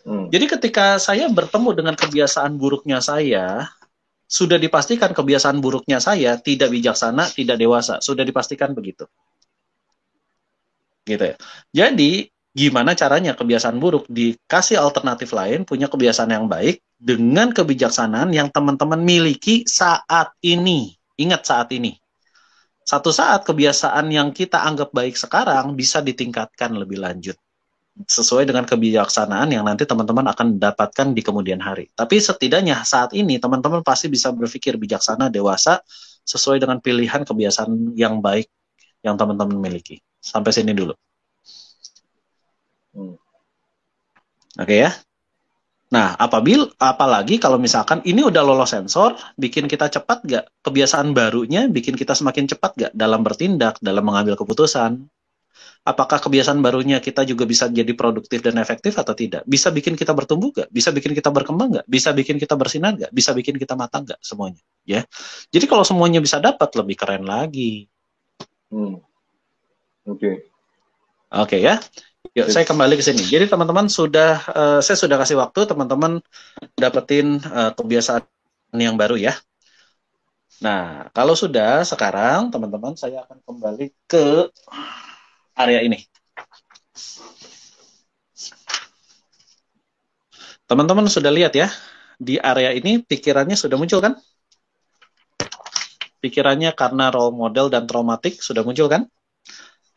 Jadi ketika saya bertemu dengan kebiasaan buruknya saya, sudah dipastikan kebiasaan buruknya saya tidak bijaksana, tidak dewasa. Sudah dipastikan begitu. Gitu ya. Jadi, gimana caranya kebiasaan buruk dikasih alternatif lain, punya kebiasaan yang baik, dengan kebijaksanaan yang teman-teman miliki saat ini. Ingat saat ini. Satu saat kebiasaan yang kita anggap baik sekarang bisa ditingkatkan lebih lanjut. Sesuai dengan kebijaksanaan yang nanti teman-teman akan dapatkan di kemudian hari. Tapi setidaknya saat ini teman-teman pasti bisa berpikir bijaksana, dewasa, sesuai dengan pilihan kebiasaan yang baik yang teman-teman miliki. Sampai sini dulu. Oke ya. Nah, apalagi kalau misalkan ini udah lolos sensor, bikin kita cepat gak? Kebiasaan barunya bikin kita semakin cepat gak dalam bertindak, dalam mengambil keputusan? Apakah kebiasaan barunya kita juga bisa jadi produktif dan efektif atau tidak? Bisa bikin kita bertumbuh gak? Bisa bikin kita berkembang gak? Bisa bikin kita bersinar gak? Bisa bikin kita matang gak? Semuanya. Ya. Jadi kalau semuanya bisa dapat, lebih keren lagi. Oke ya. Yuk, saya kembali ke sini. Jadi teman-teman saya sudah kasih waktu teman-teman dapetin kebiasaan yang baru ya. Nah, kalau sudah sekarang teman-teman saya akan kembali ke area ini. Teman-teman sudah lihat ya, di area ini pikirannya sudah muncul kan? Pikirannya karena role model dan traumatik sudah muncul kan?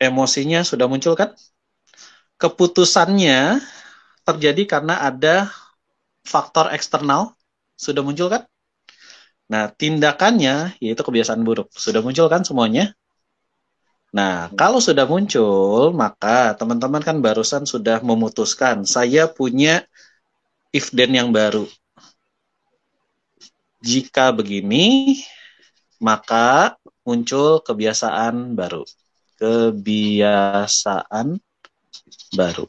Emosinya sudah muncul kan? Keputusannya terjadi karena ada faktor eksternal sudah muncul kan? Nah, tindakannya yaitu kebiasaan buruk sudah muncul kan semuanya? Nah, kalau sudah muncul, maka teman-teman kan barusan sudah memutuskan, saya punya if then yang baru. Jika begini, maka muncul kebiasaan baru. Kebiasaan baru.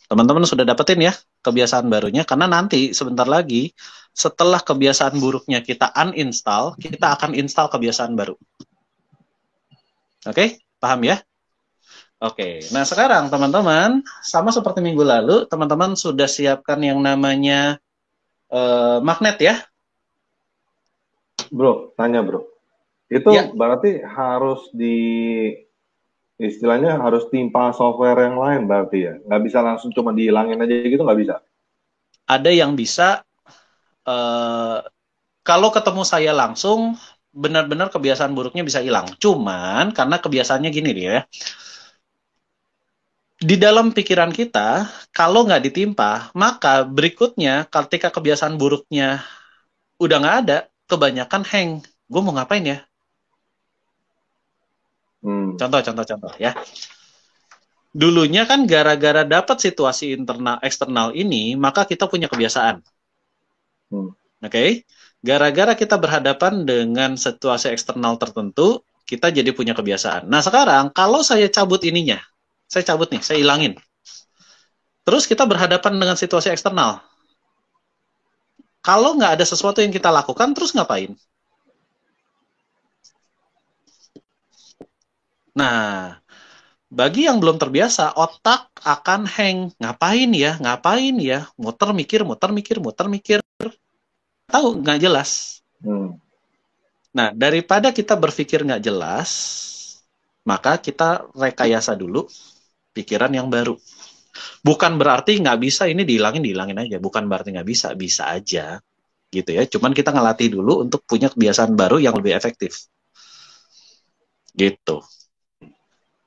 Teman-teman sudah dapetin ya kebiasaan barunya, karena nanti sebentar lagi, setelah kebiasaan buruknya kita uninstall, kita akan install kebiasaan baru. Oke? Paham ya? Oke, nah sekarang teman-teman, sama seperti minggu lalu, teman-teman sudah siapkan yang namanya magnet ya? Bro, tanya bro. Itu Ya. berarti harus istilahnya harus timpa software yang lain berarti ya? Nggak bisa langsung cuma dihilangin aja gitu, nggak bisa? Ada yang bisa, kalau ketemu saya langsung, benar-benar kebiasaan buruknya bisa hilang. Cuman, karena kebiasaannya gini dia ya, di dalam pikiran kita, kalau nggak ditimpa, maka berikutnya ketika kebiasaan buruknya udah nggak ada, kebanyakan hang. Gue mau ngapain ya? Contoh ya. Dulunya kan gara-gara dapat situasi internal eksternal ini, maka kita punya kebiasaan. Oke? Gara-gara kita berhadapan dengan situasi eksternal tertentu, kita jadi punya kebiasaan. Nah sekarang, kalau saya cabut ininya, saya cabut nih, saya hilangin. Terus kita berhadapan dengan situasi eksternal. Kalau nggak ada sesuatu yang kita lakukan, terus ngapain? Nah, bagi yang belum terbiasa, otak akan hang. Ngapain ya? Muter mikir. Tahu, nggak jelas. Nah, daripada kita berpikir nggak jelas, maka kita rekayasa dulu pikiran yang baru. Bukan berarti nggak bisa ini dihilangin aja. Bukan berarti nggak bisa, bisa aja. Gitu ya. Cuman kita ngelatih dulu untuk punya kebiasaan baru yang lebih efektif. Gitu.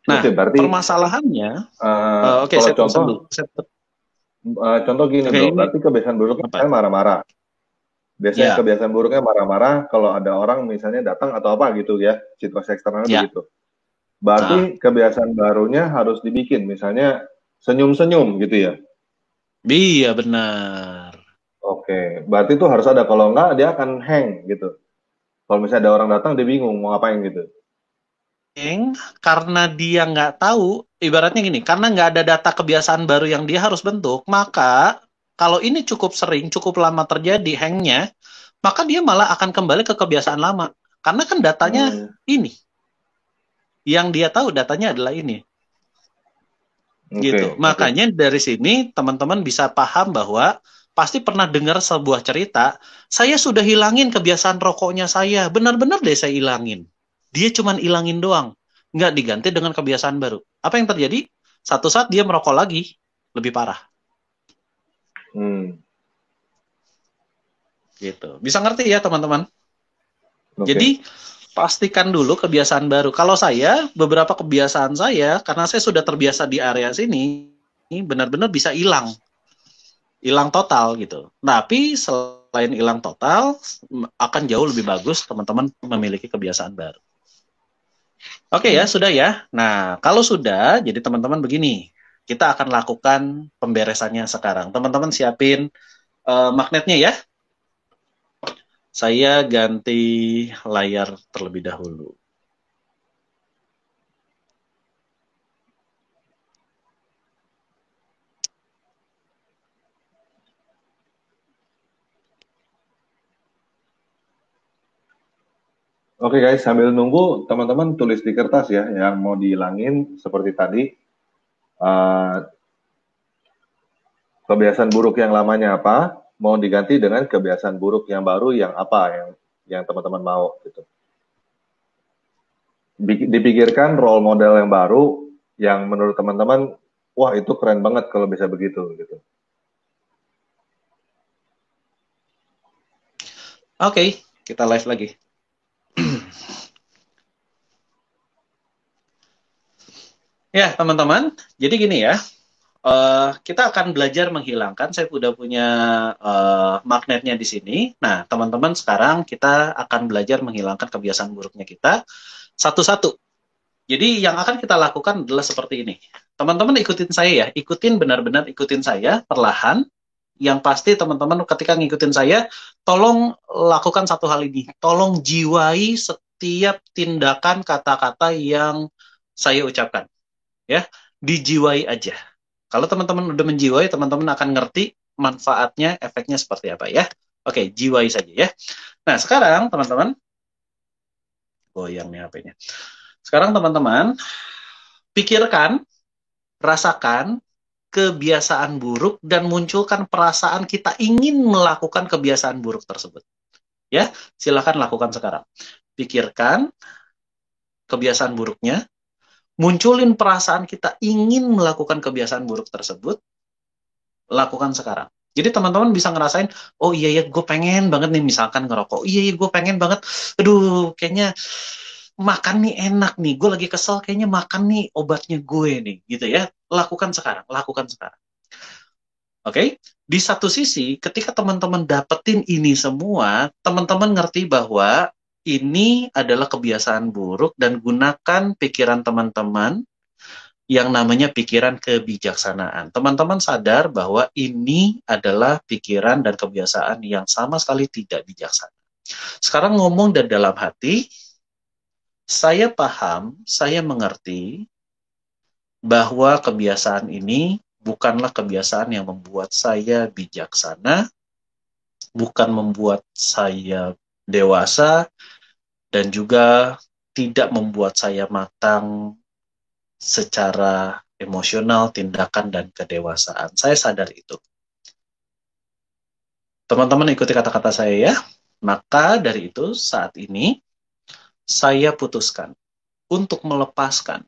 Nah, berarti, permasalahannya, saya contoh gini bro, berarti kebiasaan buruknya saya marah-marah. Biasanya kebiasaan buruknya marah-marah kalau ada orang misalnya datang atau apa gitu ya, situasi eksternal begitu. Berarti kebiasaan barunya harus dibikin, misalnya senyum-senyum gitu ya? Iya benar. Oke, berarti itu harus ada, kalau enggak dia akan hang gitu. Kalau misalnya ada orang datang dia bingung mau ngapain gitu. Karena dia nggak tahu, ibaratnya gini, karena nggak ada data kebiasaan baru yang dia harus bentuk, maka kalau ini cukup sering, cukup lama terjadi hangnya, maka dia malah akan kembali ke kebiasaan lama. Karena kan datanya ini. Yang dia tahu datanya adalah ini. Gitu. Makanya dari sini teman-teman bisa paham bahwa pasti pernah dengar sebuah cerita, saya sudah hilangin kebiasaan rokoknya saya. Benar-benar deh saya hilangin. Dia cuma hilangin doang, nggak diganti dengan kebiasaan baru. Apa yang terjadi? Satu saat dia merokok lagi, lebih parah. Gitu. Bisa ngerti ya teman-teman? Jadi pastikan dulu kebiasaan baru. Kalau saya, beberapa kebiasaan saya, karena saya sudah terbiasa di area sini, benar-benar bisa hilang total gitu. Tapi selain hilang total, akan jauh lebih bagus teman-teman memiliki kebiasaan baru. Oke ya, sudah ya. Nah, kalau sudah, jadi teman-teman begini. Kita akan lakukan pemberesannya sekarang. Teman-teman siapin magnetnya ya. Saya ganti layar terlebih dahulu. Oke guys, sambil nunggu teman-teman tulis di kertas ya, yang mau dihilangin seperti tadi. Kebiasaan buruk yang lamanya apa, mau diganti dengan kebiasaan buruk yang baru yang apa, yang teman-teman mau gitu. Dipikirkan role model yang baru, yang menurut teman-teman, wah itu keren banget kalau bisa begitu gitu. Oke, kita live lagi. Ya, teman-teman. Jadi gini ya. Kita akan belajar menghilangkan. Saya sudah punya magnetnya di sini. Nah, teman-teman sekarang kita akan belajar menghilangkan kebiasaan buruknya kita satu-satu. Jadi yang akan kita lakukan adalah seperti ini. Teman-teman ikutin saya ya, benar-benar ikutin saya perlahan. Yang pasti teman-teman ketika ngikutin saya, tolong lakukan satu hal ini. Tolong jiwai setiap tindakan kata-kata yang saya ucapkan. Ya, dijiwai aja. Kalau teman-teman udah menjiwai, teman-teman akan ngerti manfaatnya, efeknya seperti apa ya. Oke, jiwai saja ya. Nah, sekarang teman-teman, goyang nih HP-nya. Sekarang teman-teman, pikirkan, rasakan kebiasaan buruk dan munculkan perasaan kita ingin melakukan kebiasaan buruk tersebut. Ya, silakan lakukan sekarang. Pikirkan kebiasaan buruknya, munculin perasaan kita ingin melakukan kebiasaan buruk tersebut, lakukan sekarang. Jadi teman-teman bisa ngerasain, oh iya ya gue pengen banget nih misalkan ngerokok, iya ya gue pengen banget, aduh kayaknya makan nih enak nih, gue lagi kesel kayaknya makan nih obatnya gue nih, gitu ya. Lakukan sekarang, lakukan sekarang. Oke, di satu sisi ketika teman-teman dapetin ini semua, teman-teman ngerti bahwa ini adalah kebiasaan buruk dan gunakan pikiran teman-teman yang namanya pikiran kebijaksanaan. Teman-teman sadar bahwa ini adalah pikiran dan kebiasaan yang sama sekali tidak bijaksana. Sekarang ngomong dari dalam hati, saya paham, saya mengerti bahwa kebiasaan ini bukanlah kebiasaan yang membuat saya bijaksana, bukan membuat saya dewasa, dan juga tidak membuat saya matang secara emosional, tindakan, dan kedewasaan. Saya sadar itu. Teman-teman ikuti kata-kata saya ya. Maka dari itu saat ini saya putuskan untuk melepaskan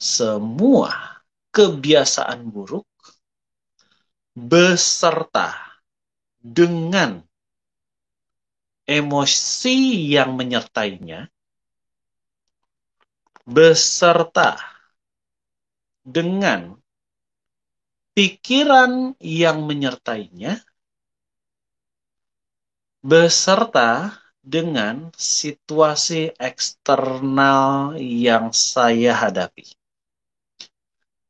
semua kebiasaan buruk beserta dengan emosi yang menyertainya, beserta dengan pikiran yang menyertainya, beserta dengan situasi eksternal yang saya hadapi.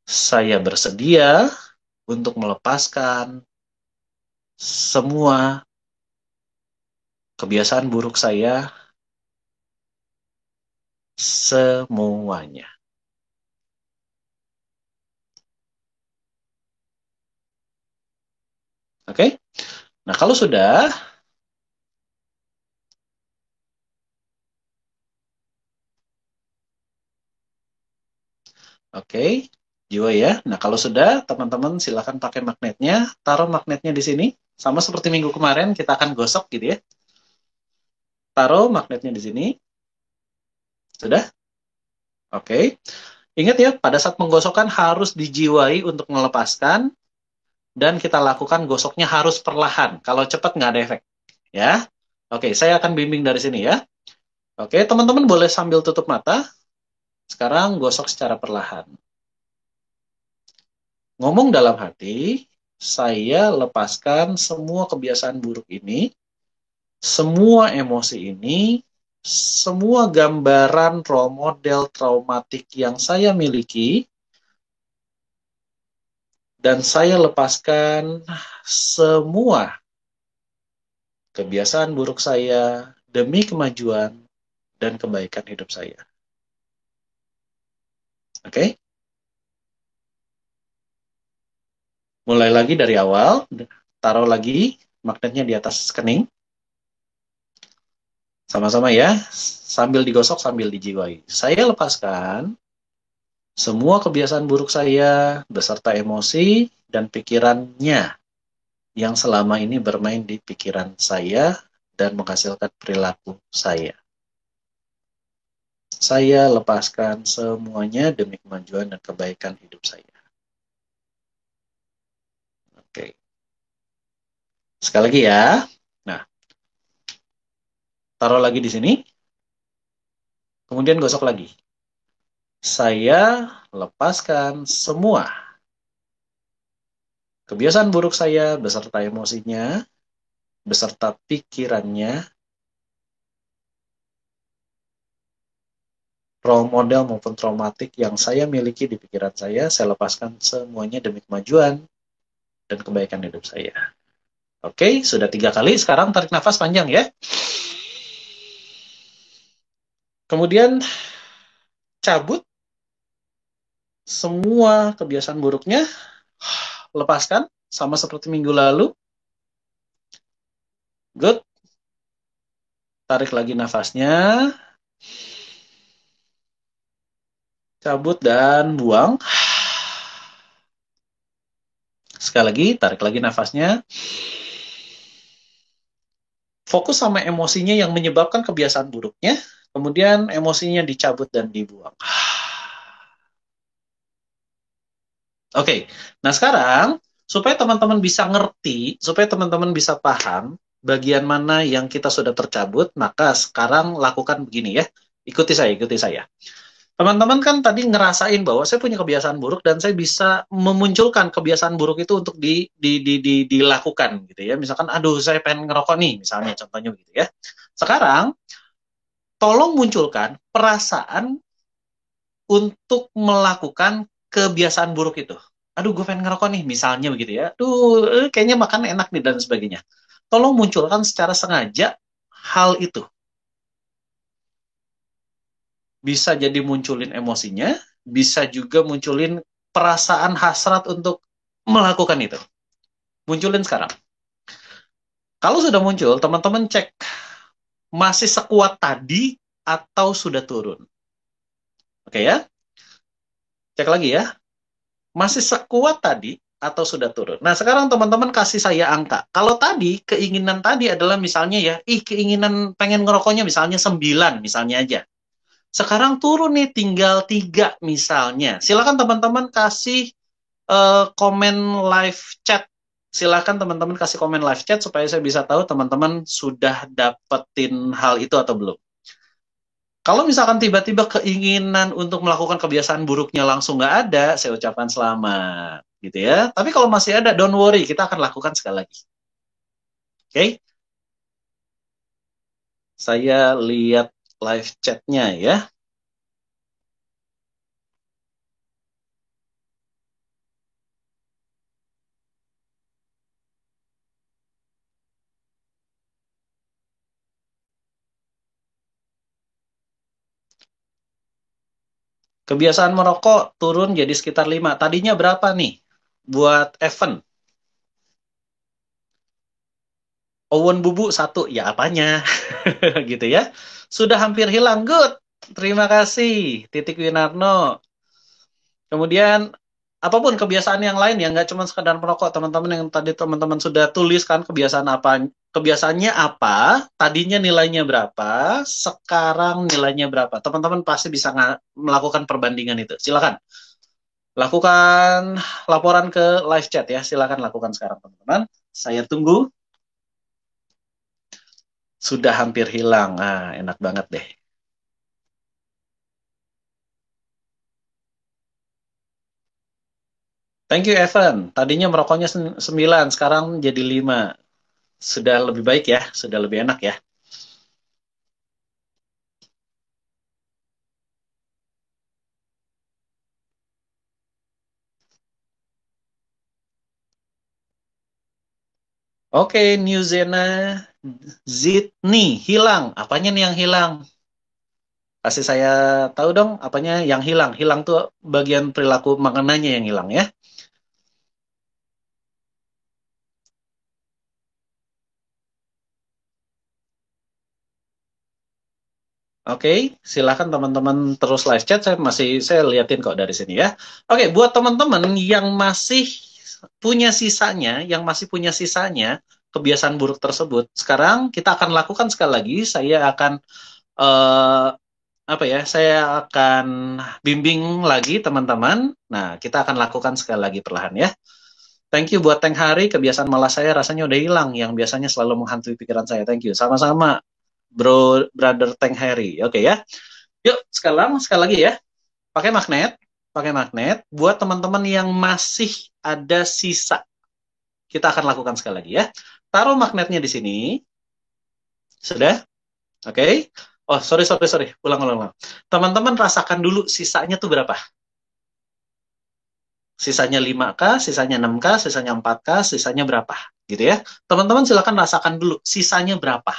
Saya bersedia untuk melepaskan semua kebiasaan buruk saya, semuanya. Oke? Nah, kalau sudah, oke, jiwa ya. Nah, kalau sudah, teman-teman silakan pakai magnetnya, taruh magnetnya di sini. Sama seperti minggu kemarin, kita akan gosok gitu ya. Taruh magnetnya di sini. Sudah? Oke. Ingat ya, pada saat menggosokkan harus dijiwai untuk melepaskan, dan kita lakukan gosoknya harus perlahan. Kalau cepat nggak ada efek. Ya. Oke, saya akan bimbing dari sini ya. Oke, teman-teman boleh sambil tutup mata. Sekarang gosok secara perlahan. Ngomong dalam hati, saya lepaskan semua kebiasaan buruk ini, semua emosi ini, semua gambaran role model traumatik yang saya miliki, dan saya lepaskan semua kebiasaan buruk saya demi kemajuan dan kebaikan hidup saya. Oke? Mulai lagi dari awal, taruh lagi magnetnya di atas kening. Sama-sama ya, sambil digosok, sambil dijiwai. Saya lepaskan semua kebiasaan buruk saya, beserta emosi dan pikirannya yang selama ini bermain di pikiran saya dan menghasilkan perilaku saya. Saya lepaskan semuanya demi kemajuan dan kebaikan hidup saya. Oke. Sekali lagi ya. Nah, taruh lagi di sini. Kemudian gosok lagi. Saya lepaskan semua kebiasaan buruk saya beserta emosinya, beserta pikirannya, model maupun traumatik yang saya miliki di pikiran saya lepaskan semuanya demi kemajuan dan kebaikan hidup saya. Oke, sudah 3 kali, sekarang tarik nafas panjang ya. Kemudian cabut semua kebiasaan buruknya, lepaskan, sama seperti minggu lalu. Good. Tarik lagi nafasnya. Cabut dan buang. Sekali lagi, tarik lagi nafasnya. Fokus sama emosinya yang menyebabkan kebiasaan buruknya, kemudian emosinya dicabut dan dibuang. Oke, nah sekarang supaya teman-teman bisa ngerti, supaya teman-teman bisa paham bagian mana yang kita sudah tercabut, maka sekarang lakukan begini ya. Ikuti saya, ikuti saya. Teman-teman kan tadi ngerasain bahwa saya punya kebiasaan buruk dan saya bisa memunculkan kebiasaan buruk itu untuk dilakukan gitu ya. Misalkan, aduh saya pengen ngerokok nih, misalnya contohnya begitu ya. Sekarang, tolong munculkan perasaan untuk melakukan kebiasaan buruk itu. Aduh gue pengen ngerokok nih, misalnya begitu ya. Aduh kayaknya makan enak nih dan sebagainya. Tolong munculkan secara sengaja hal itu. Bisa jadi munculin emosinya, bisa juga munculin perasaan hasrat untuk melakukan itu. Munculin sekarang. Kalau sudah muncul, teman-teman cek masih sekuat tadi atau sudah turun. Oke ya? Cek lagi ya. Masih sekuat tadi atau sudah turun. Nah, sekarang teman-teman kasih saya angka. Kalau tadi, keinginan tadi adalah misalnya ya, keinginan pengen ngerokoknya misalnya 9, misalnya aja. Sekarang turun nih tinggal 3 misalnya. Silakan teman-teman kasih komen live chat. Silakan teman-teman kasih komen live chat supaya saya bisa tahu teman-teman sudah dapetin hal itu atau belum. Kalau misalkan tiba-tiba keinginan untuk melakukan kebiasaan buruknya langsung nggak ada, saya ucapkan selamat, gitu ya. Tapi kalau masih ada, don't worry, kita akan lakukan sekali lagi. Oke? Saya lihat live chat-nya ya. Kebiasaan merokok turun jadi sekitar 5. Tadinya berapa nih buat Evan? Owen bubu 1, ya apanya? gitu ya. Sudah hampir hilang, good. Terima kasih, Titik Winarno. Kemudian apapun kebiasaan yang lain ya, nggak cuma sekedar merokok, teman-teman yang tadi teman-teman sudah tuliskan kebiasaannya apa, tadinya nilainya berapa, sekarang nilainya berapa. Teman-teman pasti bisa melakukan perbandingan itu. Silakan lakukan laporan ke live chat ya, silakan lakukan sekarang teman-teman. Saya tunggu. Sudah hampir hilang. Nah, enak banget deh. Thank you, Evan. Tadinya merokoknya 9, sekarang jadi 5. Sudah lebih baik ya, sudah lebih enak ya. Oke, New Zena Zidni hilang. Apanya nih yang hilang? Kasih saya tahu dong, apanya yang hilang. Hilang tuh bagian perilaku makanannya yang hilang ya. Oke, silakan teman-teman terus live chat. Saya liatin kok dari sini ya. Oke, buat teman-teman yang masih punya sisanya, kebiasaan buruk tersebut, sekarang kita akan lakukan sekali lagi. Saya akan saya akan bimbing lagi teman-teman. Nah, kita akan lakukan sekali lagi perlahan ya. Thank you buat Teng Hari, kebiasaan malas saya rasanya udah hilang, yang biasanya selalu menghantui pikiran saya. Thank you. Sama-sama, brother Teng Hari. Oke ya. Yuk, sekali lagi ya. Pakai magnet. Buat teman-teman yang masih ada sisa, kita akan lakukan sekali lagi ya. Taruh magnetnya di sini. Sudah? Oke. Oh, sorry. Ulang. Teman-teman rasakan dulu sisanya tuh berapa? Sisanya 5K, sisanya 6K, sisanya 4K, sisanya berapa? Gitu ya. Teman-teman silakan rasakan dulu sisanya berapa.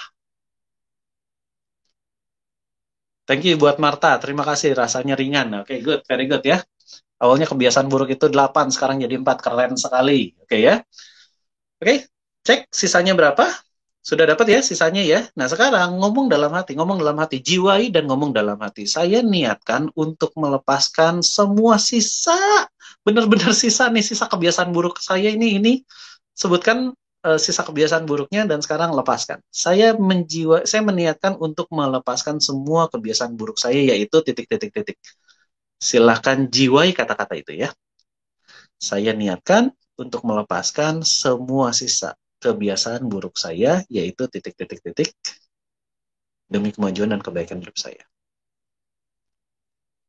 Thank you buat Marta. Terima kasih, rasanya ringan. Oke, good, very good ya. Awalnya kebiasaan buruk itu 8, sekarang jadi 4. Keren sekali. Oke ya. Oke, cek sisanya berapa? Sudah dapat ya sisanya ya. Nah, sekarang ngomong dalam hati, jiwai dan ngomong dalam hati. Saya niatkan untuk melepaskan semua sisa, benar-benar sisa nih, sisa kebiasaan buruk saya ini. Sebutkan sisa kebiasaan buruknya dan sekarang lepaskan. Saya meniatkan untuk melepaskan semua kebiasaan buruk saya, yaitu titik. Silahkan jiwai kata-kata itu ya. Saya niatkan untuk melepaskan semua sisa kebiasaan buruk saya, yaitu titik demi kemajuan dan kebaikan hidup saya.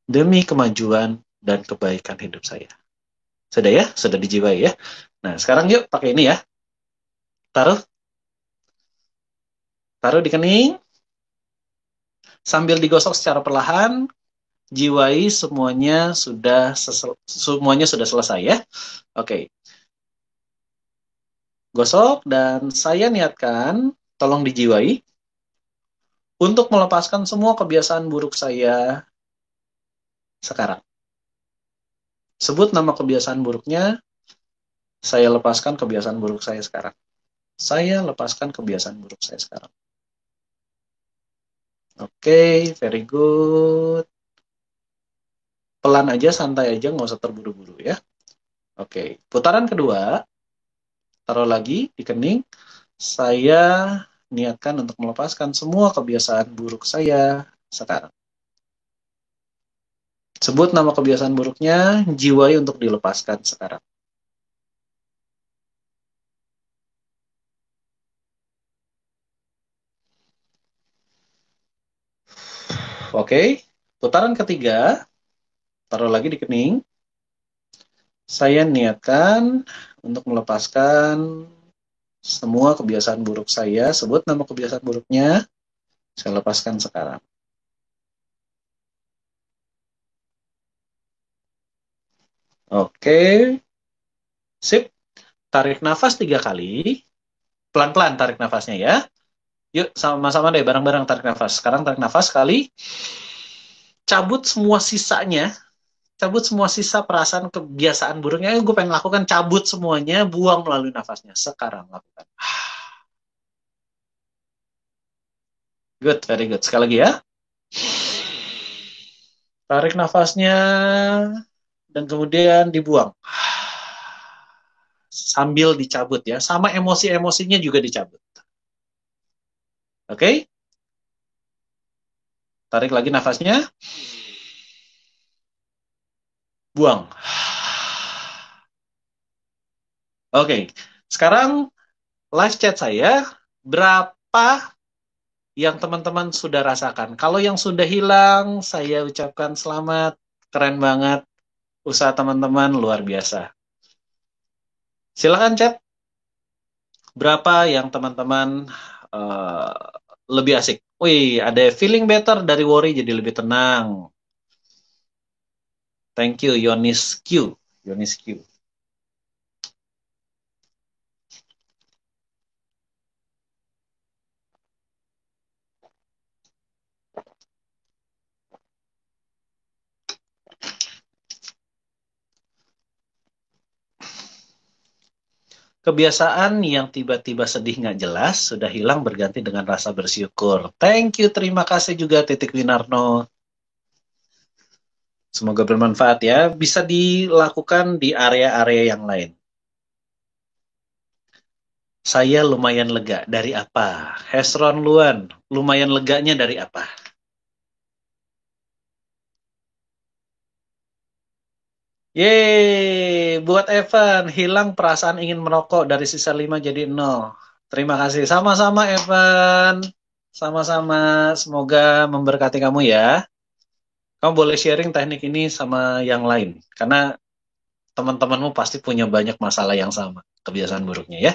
Demi kemajuan dan kebaikan hidup saya. Sudah ya? Sudah dijiwai ya? Nah, sekarang yuk pakai ini ya. Taruh di kening. Sambil digosok secara perlahan, jiwai semuanya sudah selesai ya. Oke. Gosok dan saya niatkan, tolong dijiwai, untuk melepaskan semua kebiasaan buruk saya sekarang. Sebut nama kebiasaan buruknya, saya lepaskan kebiasaan buruk saya sekarang. Saya lepaskan kebiasaan buruk saya sekarang. Oke, very good. Pelan aja, santai aja, nggak usah terburu-buru ya. Oke, putaran kedua, taruh lagi di kening. Saya niatkan untuk melepaskan semua kebiasaan buruk saya sekarang. Sebut nama kebiasaan buruknya, jiwai untuk dilepaskan sekarang. Oke, putaran ketiga, taruh lagi di kening. Saya niatkan untuk melepaskan semua kebiasaan buruk saya. Sebut nama kebiasaan buruknya, saya lepaskan sekarang. Oke, sip. Tarik nafas 3 kali. Pelan-pelan tarik nafasnya ya. Yuk, sama-sama deh, bareng-bareng tarik nafas. Sekarang tarik nafas sekali. Cabut semua sisanya. Cabut semua sisa perasaan kebiasaan buruknya. Gue pengen lakukan, cabut semuanya, buang melalui nafasnya. Sekarang lakukan. Good, very good. Sekali lagi ya. Tarik nafasnya dan kemudian dibuang. Sambil dicabut ya. Sama emosi-emosinya juga dicabut. Oke? Tarik lagi nafasnya. Buang. Oke. Sekarang live chat saya, berapa yang teman-teman sudah rasakan? Kalau yang sudah hilang, saya ucapkan selamat. Keren banget. Usaha teman-teman luar biasa. Silakan chat. Berapa yang teman-teman lebih asik? Wih, ada feeling better dari worry jadi lebih tenang. Thank you, Yonis Q. Kebiasaan yang tiba-tiba sedih nggak jelas sudah hilang berganti dengan rasa bersyukur. Thank you, terima kasih juga Titik Winarno. Semoga bermanfaat ya. Bisa dilakukan di area-area yang lain. Saya lumayan lega. Dari apa? Hesron Luan, lumayan leganya dari apa? Yeay, buat Evan, hilang perasaan ingin merokok dari sisa 5 jadi 0. Terima kasih. Sama-sama Evan. Sama-sama. Semoga memberkati kamu ya. Kamu boleh sharing teknik ini sama yang lain. Karena teman-temanmu pasti punya banyak masalah yang sama. Kebiasaan buruknya ya.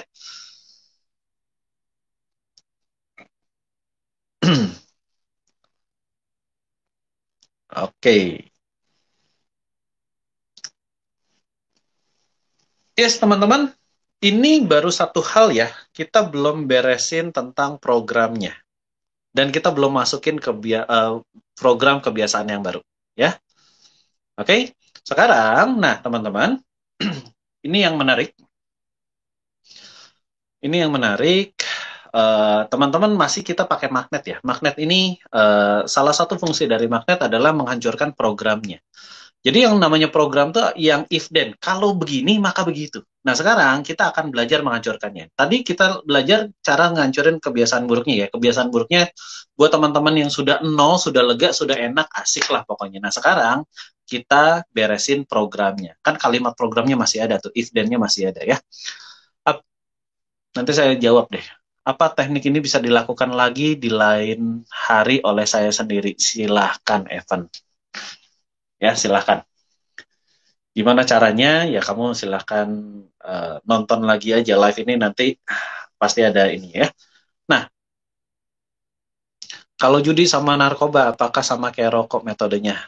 Oke. Yes, teman-teman. Ini baru satu hal ya. Kita belum beresin tentang programnya. Dan kita belum masukin ke program kebiasaan yang baru. Ya. Oke. Sekarang, nah teman-teman. Ini yang menarik. Ini yang menarik. Teman-teman masih kita pakai magnet ya. Magnet ini salah satu fungsi dari magnet adalah menghancurkan programnya. Jadi yang namanya program tuh yang if then. Kalau begini maka begitu. Nah sekarang kita akan belajar menghancurkannya. Tadi kita belajar cara ngancurin kebiasaan buruknya ya. Kebiasaan buruknya buat teman-teman yang sudah nol, sudah lega, sudah enak, asik lah pokoknya. Nah sekarang kita beresin programnya. Kan kalimat programnya masih ada tuh. If then-nya masih ada ya. Nanti saya jawab deh. Apa teknik ini bisa dilakukan lagi di lain hari oleh saya sendiri? Silahkan, Evan. Ya, silahkan. Gimana caranya? Ya, kamu silahkan nonton lagi aja live ini, nanti pasti ada ini ya. Nah, kalau judi sama narkoba, apakah sama kayak rokok metodenya?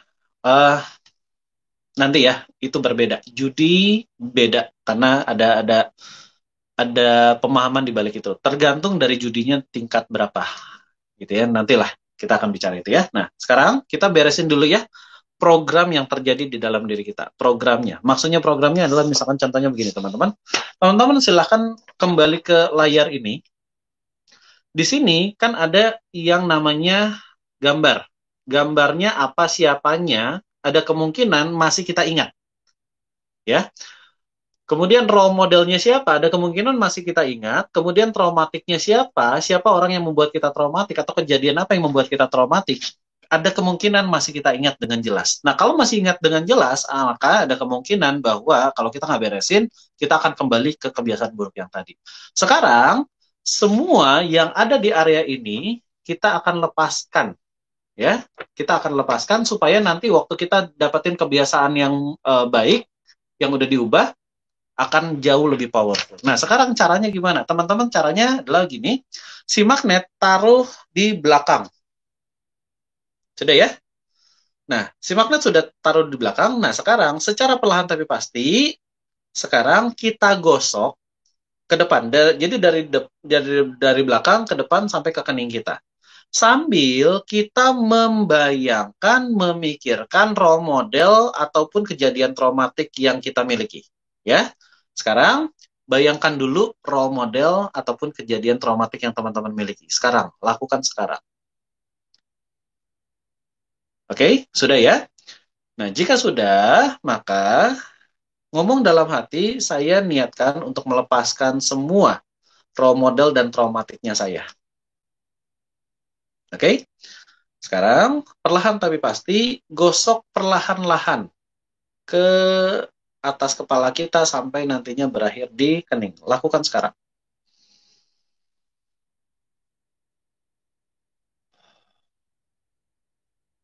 Nanti ya, itu berbeda. Judi beda, karena ada pemahaman di balik itu. Tergantung dari judinya tingkat berapa. Gitu ya, nantilah kita akan bicara itu ya. Nah, sekarang kita beresin dulu ya program yang terjadi di dalam diri kita. Programnya. Maksudnya programnya adalah misalkan contohnya begini, teman-teman. Teman-teman silahkan kembali ke layar ini. Di sini kan ada yang namanya gambar. Gambarnya apa, siapanya, ada kemungkinan masih kita ingat. Ya. Kemudian role modelnya siapa? Ada kemungkinan masih kita ingat. Kemudian traumatiknya siapa? Siapa orang yang membuat kita traumatik atau kejadian apa yang membuat kita traumatik? Ada kemungkinan masih kita ingat dengan jelas. Nah, kalau masih ingat dengan jelas, maka ada kemungkinan bahwa kalau kita nggak beresin, kita akan kembali ke kebiasaan buruk yang tadi. Sekarang, semua yang ada di area ini, kita akan lepaskan. Ya, kita akan lepaskan supaya nanti waktu kita dapetin kebiasaan yang baik, yang udah diubah, akan jauh lebih powerful. Nah, sekarang caranya gimana? Teman-teman, caranya adalah gini. Si magnet taruh di belakang. Sudah ya? Nah, si magnet sudah taruh di belakang. Nah, sekarang secara perlahan tapi pasti, sekarang kita gosok ke depan. Jadi dari belakang ke depan sampai ke kening kita. Sambil kita membayangkan, memikirkan role model ataupun kejadian traumatik yang kita miliki. Ya. Sekarang, bayangkan dulu role model ataupun kejadian traumatik yang teman-teman miliki. Sekarang, lakukan sekarang. Oke, sudah ya? Nah, jika sudah, maka ngomong dalam hati, saya niatkan untuk melepaskan semua role model dan traumatiknya saya. Oke? Sekarang, perlahan tapi pasti, gosok perlahan-lahan ke atas kepala kita sampai nantinya berakhir di kening. Lakukan sekarang.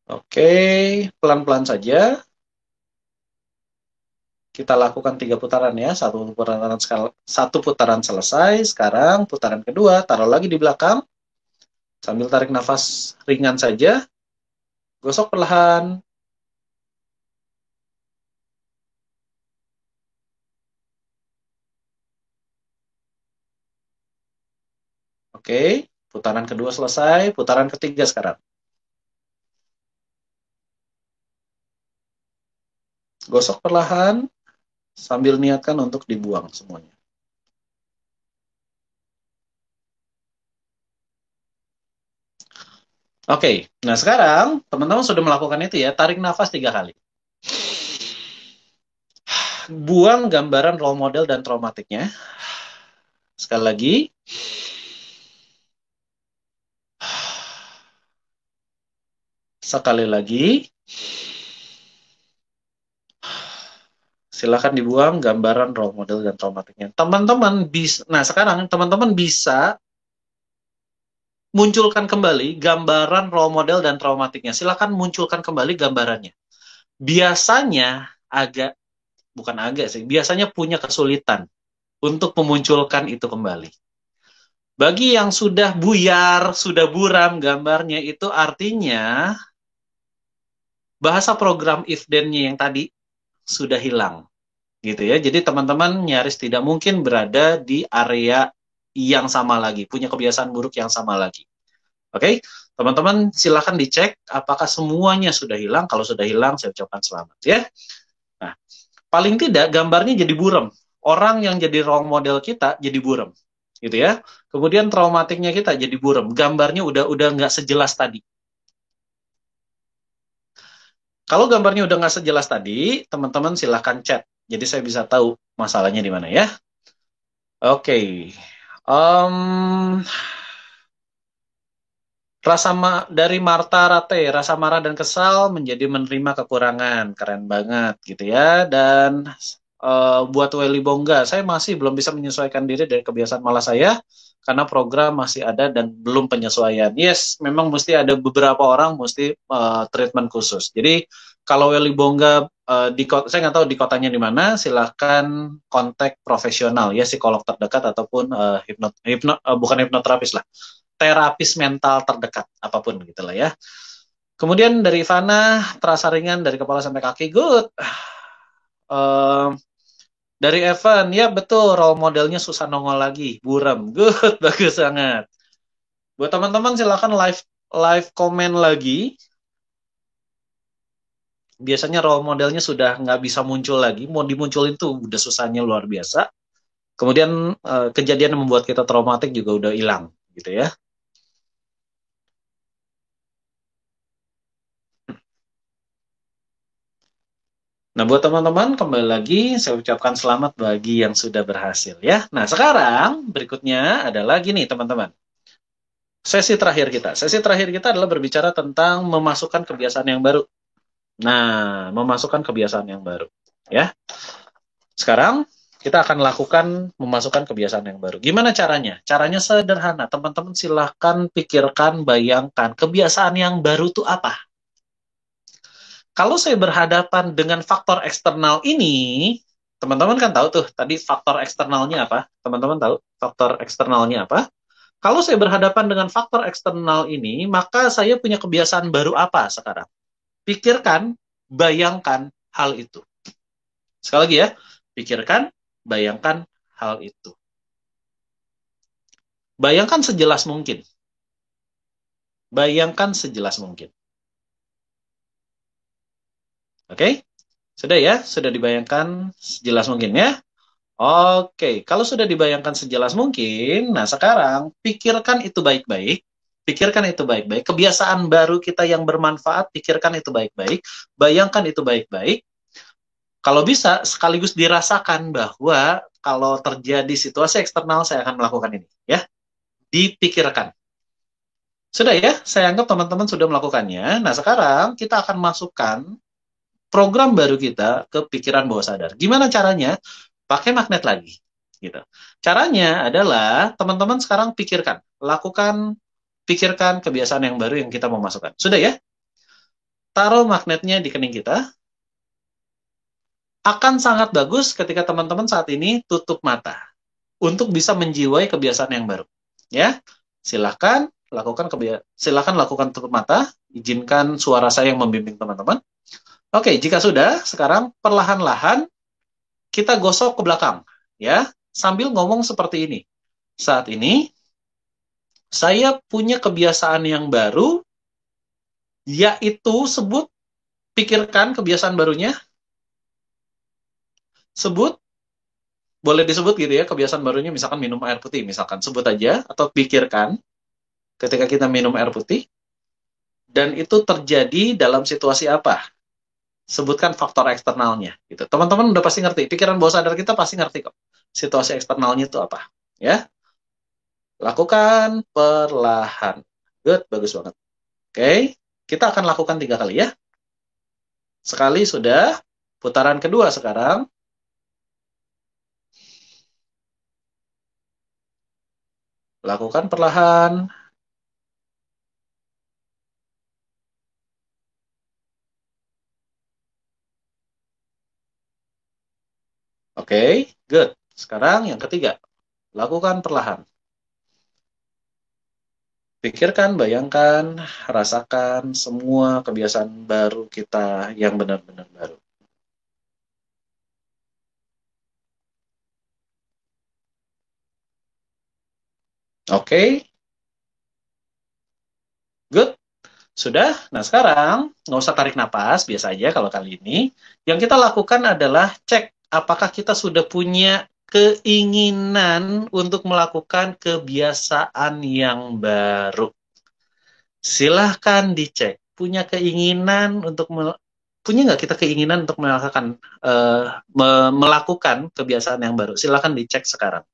Oke, pelan-pelan saja. Kita lakukan 3 putaran ya. Satu putaran selesai. Sekarang putaran kedua, taruh lagi di belakang. Sambil tarik nafas ringan saja. Gosok perlahan. Oke, putaran kedua selesai. Putaran ketiga sekarang. Gosok perlahan. Sambil niatkan untuk dibuang semuanya. Oke, nah sekarang teman-teman sudah melakukan itu ya, tarik nafas 3 kali. Buang gambaran role model dan traumatiknya. Sekali lagi. Sekali lagi. Silakan dibuang gambaran role model dan traumatiknya. Teman-teman bisa, nah sekarang teman-teman bisa munculkan kembali gambaran role model dan traumatiknya. Silakan munculkan kembali gambarannya. Biasanya bukan agak sih, biasanya punya kesulitan untuk memunculkan itu kembali. Bagi yang sudah buyar, sudah buram gambarnya, itu artinya bahasa program if then-nya yang tadi sudah hilang. Gitu ya. Jadi teman-teman nyaris tidak mungkin berada di area yang sama lagi, punya kebiasaan buruk yang sama lagi. Oke, teman-teman silahkan dicek apakah semuanya sudah hilang. Kalau sudah hilang, saya ucapkan selamat ya. Nah, paling tidak gambarnya jadi buram. Orang yang jadi role model kita jadi buram, gitu ya. Kemudian traumatiknya kita jadi buram. Gambarnya udah nggak sejelas tadi. Kalau gambarnya udah nggak sejelas tadi, teman-teman silahkan chat. Jadi saya bisa tahu masalahnya di mana ya. Oke. Em, dari Marta Rate, rasa marah dan kesal menjadi menerima kekurangan. Keren banget gitu ya. Dan buat Welly Bongga, saya masih belum bisa menyesuaikan diri dari kebiasaan malas saya karena program masih ada dan belum penyesuaian. Yes, memang mesti ada beberapa orang mesti treatment khusus. Jadi kalau Welly Bongga saya nggak tahu di kotanya di mana, silahkan kontak profesional ya, psikolog terdekat ataupun bukan hipnoterapis lah, terapis mental terdekat, apapun gitulah ya. Kemudian dari Ivana, terasa ringan dari kepala sampai kaki, good. Dari Evan, ya betul, role modelnya susah nongol lagi, buram, good, bagus banget. Buat teman-teman silakan live komen lagi. Biasanya role modelnya sudah nggak bisa muncul lagi, mau dimunculin tuh udah susahnya luar biasa. Kemudian kejadian yang membuat kita traumatik juga udah hilang, gitu ya. Nah, buat teman-teman, kembali lagi saya ucapkan selamat bagi yang sudah berhasil ya. Nah, sekarang berikutnya adalah gini, teman-teman. Sesi terakhir kita. Sesi terakhir kita adalah berbicara tentang memasukkan kebiasaan yang baru. Nah, memasukkan kebiasaan yang baru ya. Sekarang kita akan lakukan memasukkan kebiasaan yang baru. Gimana caranya? Caranya sederhana. Teman-teman silahkan pikirkan, bayangkan kebiasaan yang baru itu apa. Kalau saya berhadapan dengan faktor eksternal ini, teman-teman kan tahu tuh, tadi faktor eksternalnya apa? Teman-teman tahu faktor eksternalnya apa? Kalau saya berhadapan dengan faktor eksternal ini, maka saya punya kebiasaan baru apa sekarang? Pikirkan, bayangkan hal itu. Sekali lagi ya, pikirkan, bayangkan hal itu. Bayangkan sejelas mungkin. Bayangkan sejelas mungkin. Oke? Sudah ya? Sudah dibayangkan sejelas mungkin ya? Oke, kalau sudah dibayangkan sejelas mungkin, nah sekarang pikirkan itu baik-baik. Pikirkan itu baik-baik. Kebiasaan baru kita yang bermanfaat, pikirkan itu baik-baik. Bayangkan itu baik-baik. Kalau bisa, sekaligus dirasakan bahwa kalau terjadi situasi eksternal, saya akan melakukan ini. Ya, dipikirkan. Sudah ya, saya anggap teman-teman sudah melakukannya. Nah, sekarang kita akan masukkan program baru kita ke pikiran bawah sadar. Gimana caranya? Pakai magnet lagi. Gitu. Caranya adalah teman-teman sekarang pikirkan kebiasaan yang baru yang kita mau masukkan. Sudah ya? Taruh magnetnya di kening kita. Akan sangat bagus ketika teman-teman saat ini tutup mata untuk bisa menjiwai kebiasaan yang baru. Ya, silahkan lakukan tutup mata. Izinkan suara saya yang membimbing teman-teman. Oke, jika sudah, sekarang perlahan-lahan kita gosok ke belakang, ya, sambil ngomong seperti ini. Saat ini, saya punya kebiasaan yang baru, yaitu pikirkan kebiasaan barunya, boleh disebut gitu ya, kebiasaan barunya misalkan minum air putih, misalkan, sebut aja, atau pikirkan ketika kita minum air putih, dan itu terjadi dalam situasi apa? Sebutkan faktor eksternalnya. Gitu. Teman-teman udah pasti ngerti, pikiran bawah sadar kita pasti ngerti kok, situasi eksternalnya itu apa. Ya, lakukan perlahan. Good, bagus banget. Oke, kita akan lakukan 3 kali ya. Sekali sudah, putaran kedua sekarang. Lakukan perlahan. Oke, good. Sekarang yang ketiga, lakukan perlahan. Pikirkan, bayangkan, rasakan semua kebiasaan baru kita yang benar-benar baru. Oke, good. Sudah? Nah, sekarang nggak usah tarik napas, biasa aja kalau kali ini. Yang kita lakukan adalah cek apakah kita sudah punya keinginan untuk melakukan kebiasaan yang baru. Silahkan dicek. Punya nggak kita keinginan untuk melakukan kebiasaan yang baru? Silahkan dicek sekarang.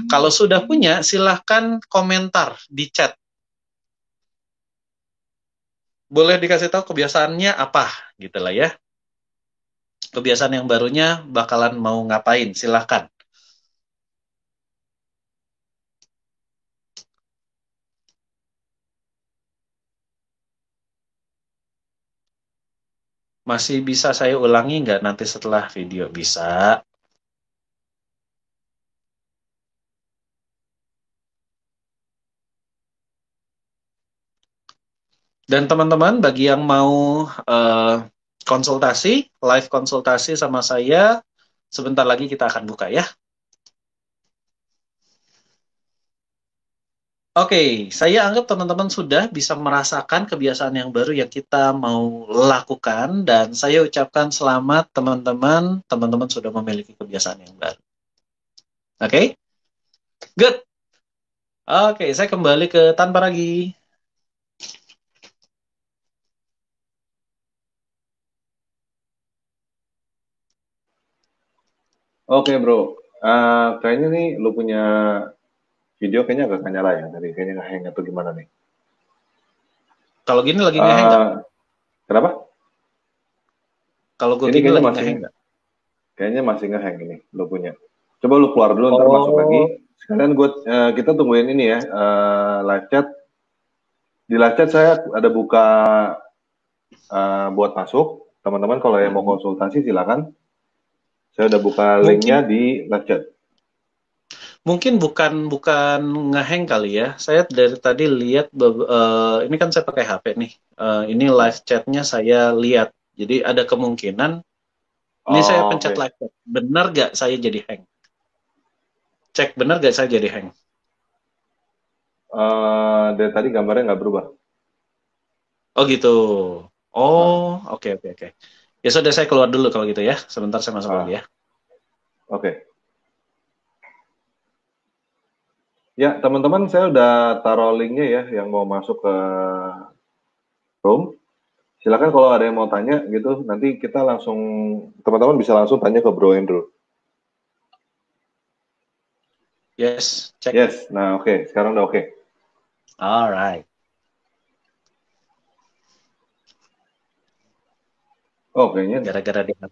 Kalau sudah punya, silahkan komentar di chat. Boleh dikasih tahu kebiasaannya apa, gitu lah ya. Kebiasaan yang barunya bakalan mau ngapain, silahkan. Masih bisa saya ulangi nggak nanti setelah video? Bisa. Dan teman-teman, bagi yang mau konsultasi, live konsultasi sama saya, sebentar lagi kita akan buka ya. Oke, saya anggap teman-teman sudah bisa merasakan kebiasaan yang baru yang kita mau lakukan, dan saya ucapkan selamat teman-teman, teman-teman sudah memiliki kebiasaan yang baru. Oke, good. Oke, saya kembali ke Tanpa Ragi. Oke bro, kayaknya nih lu punya video kayaknya agak nyala ya, tadi kayaknya nge-hang atau gimana nih? Kalau gini lagi nge-hang nggak? Kenapa? Kalau gue Ini gini kayaknya lagi masih nge-hang nggak? kayaknya masih nge-hang ini lu punya. Coba lu keluar dulu, ntar masuk lagi. Oh, Sekalian kita tungguin ini ya, live chat. Di live chat saya ada buka buat masuk. Teman-teman kalau yang mau konsultasi silakan. Saya udah buka linknya mungkin di live chat. mungkin bukan ngehang kali ya. Saya dari tadi lihat ini kan saya pakai HP nih. Ini live chatnya saya lihat. Jadi ada kemungkinan ini saya Oh, pencet oke. live chat. Benar gak saya jadi hang? Cek benar gak saya jadi hang? Dari tadi gambarnya nggak berubah. Oh gitu. Nah, Oh, oke oke oke. Ya sudah, saya keluar dulu kalau gitu ya. Sebentar saya masuk lagi ya. oke. Ya, teman-teman, saya udah taruh linknya ya, yang mau masuk ke room. Silakan kalau ada yang mau tanya gitu, nanti kita langsung, teman-teman bisa langsung tanya ke Bro Andrew. Yes, cek. Yes, nah oke, sekarang udah oke. Alright. Oh, kayaknya Gara-gara dia.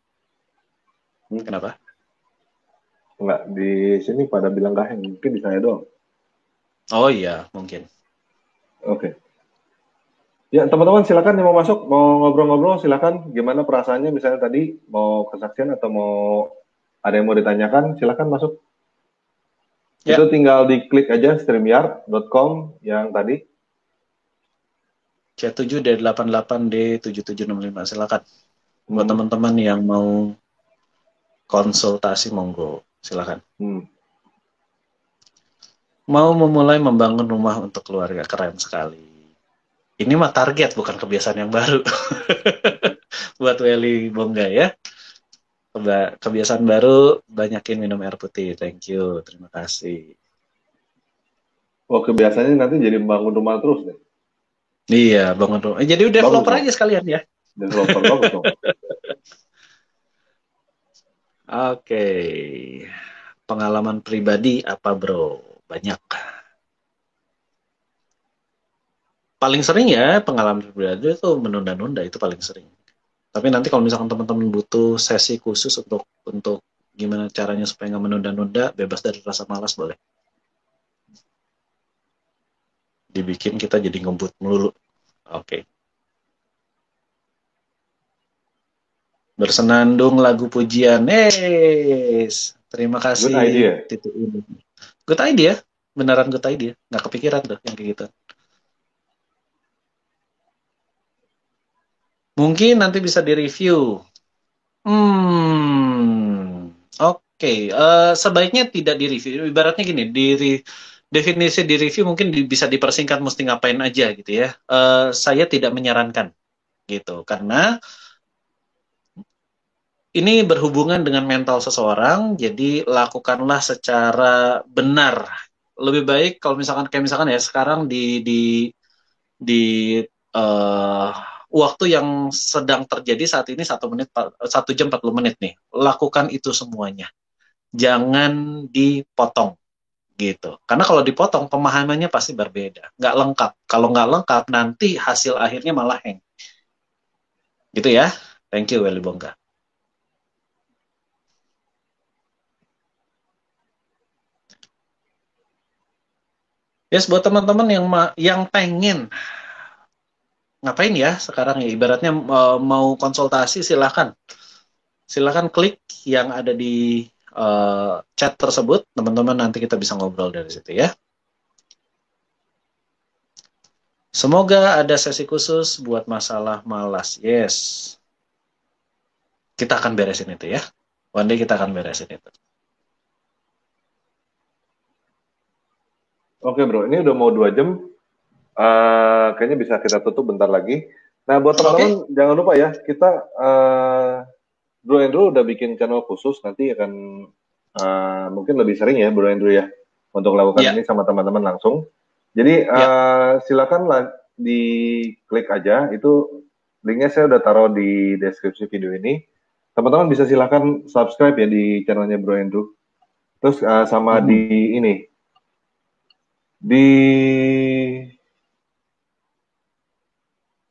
Kenapa? nggak di sini pada bilang gaheng, mungkin di saya doang. Oh iya, mungkin. Oke. Ya, teman-teman silakan yang mau masuk, mau ngobrol-ngobrol silakan. Gimana perasaannya misalnya tadi mau kesaksian atau mau ada yang mau ditanyakan, silakan masuk. Ya. Itu tinggal diklik aja streamyard.com yang tadi. C7D88D7765, silakan. Buat teman-teman yang mau konsultasi, monggo, silakan. Mau memulai membangun rumah untuk keluarga, keren sekali. Ini mah target, bukan kebiasaan yang baru. Buat Welly Bongga ya. Kebiasaan baru, banyakin minum air putih. Thank you, terima kasih. Oh, kebiasaannya nanti jadi bangun rumah terus deh. Iya, bangun rumah. Jadi developer aja sekalian ya. Developer bagus dong. Oke. Pengalaman pribadi apa bro? Banyak. Paling sering ya pengalaman pribadi itu menunda-nunda, itu paling sering. Tapi nanti kalau misalkan teman-teman butuh sesi khusus untuk gimana caranya supaya nggak menunda-nunda, bebas dari rasa malas, boleh. Dibikin kita jadi ngebut melulu. Oke. Bersenandung lagu pujian. Terima kasih. Good idea. Good idea. Beneran good idea. Nggak kepikiran tuh yang kayak gitu. Mungkin nanti bisa direview. Oke. Sebaiknya tidak direview. Ibaratnya gini, definisi di review mungkin bisa dipersingkat mesti ngapain aja gitu ya. Saya tidak menyarankan gitu, karena ini berhubungan dengan mental seseorang, jadi lakukanlah secara benar. Lebih baik kalau misalkan kayak misalkan ya sekarang di eh, waktu yang sedang terjadi saat ini 1 jam 40 menit nih. Lakukan itu semuanya. Jangan dipotong gitu. Karena kalau dipotong pemahamannya pasti berbeda, nggak lengkap. Kalau nggak lengkap nanti hasil akhirnya malah hang. Gitu ya. Thank you Welly Bongga. Yes, buat teman-teman yang pengen ngapain ya sekarang ya, ibaratnya mau konsultasi, silakan klik yang ada di chat tersebut, teman-teman, nanti kita bisa ngobrol dari situ ya. Semoga ada sesi khusus buat masalah malas. Yes, kita akan beresin itu ya. One day kita akan beresin itu. Oke bro, ini udah mau 2 jam. Kayaknya bisa kita tutup bentar lagi. Nah, buat teman-teman jangan lupa ya, kita Bro Andrew udah bikin channel khusus, nanti akan mungkin lebih sering ya Bro Andrew ya, untuk lakukan ini sama teman-teman langsung. Jadi silakan diklik aja, itu linknya saya udah taruh di deskripsi video ini. Teman-teman bisa silakan subscribe ya di channelnya Bro Andrew. Terus sama di ini, di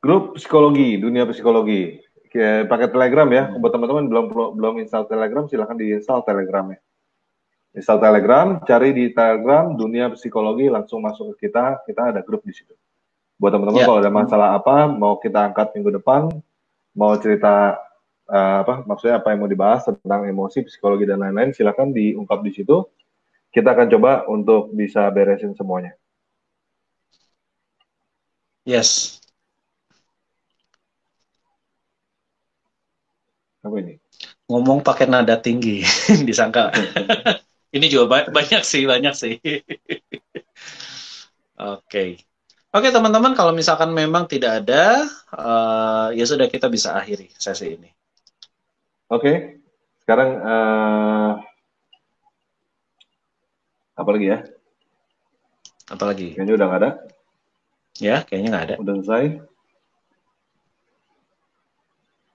grup psikologi, dunia psikologi. Pakai Telegram ya. Buat teman-teman belum install Telegram, silahkan diinstal Telegramnya. Install Telegram, cari di Telegram dunia psikologi, langsung masuk ke kita ada grup di situ. Buat teman-teman kalau ada masalah apa, mau kita angkat minggu depan, mau cerita maksudnya apa yang mau dibahas tentang emosi, psikologi dan lain-lain, silahkan diungkap di situ. Kita akan coba untuk bisa beresin semuanya. Yes. Apa ini? Ngomong pakai nada tinggi, disangka. Ini juga banyak sih. Oke, teman-teman, kalau misalkan memang tidak ada, ya sudah, kita bisa akhiri sesi ini. Oke. Sekarang apa lagi ya? Apa lagi? Kayaknya udah nggak ada. Ya, kayaknya nggak ada. Udah selesai.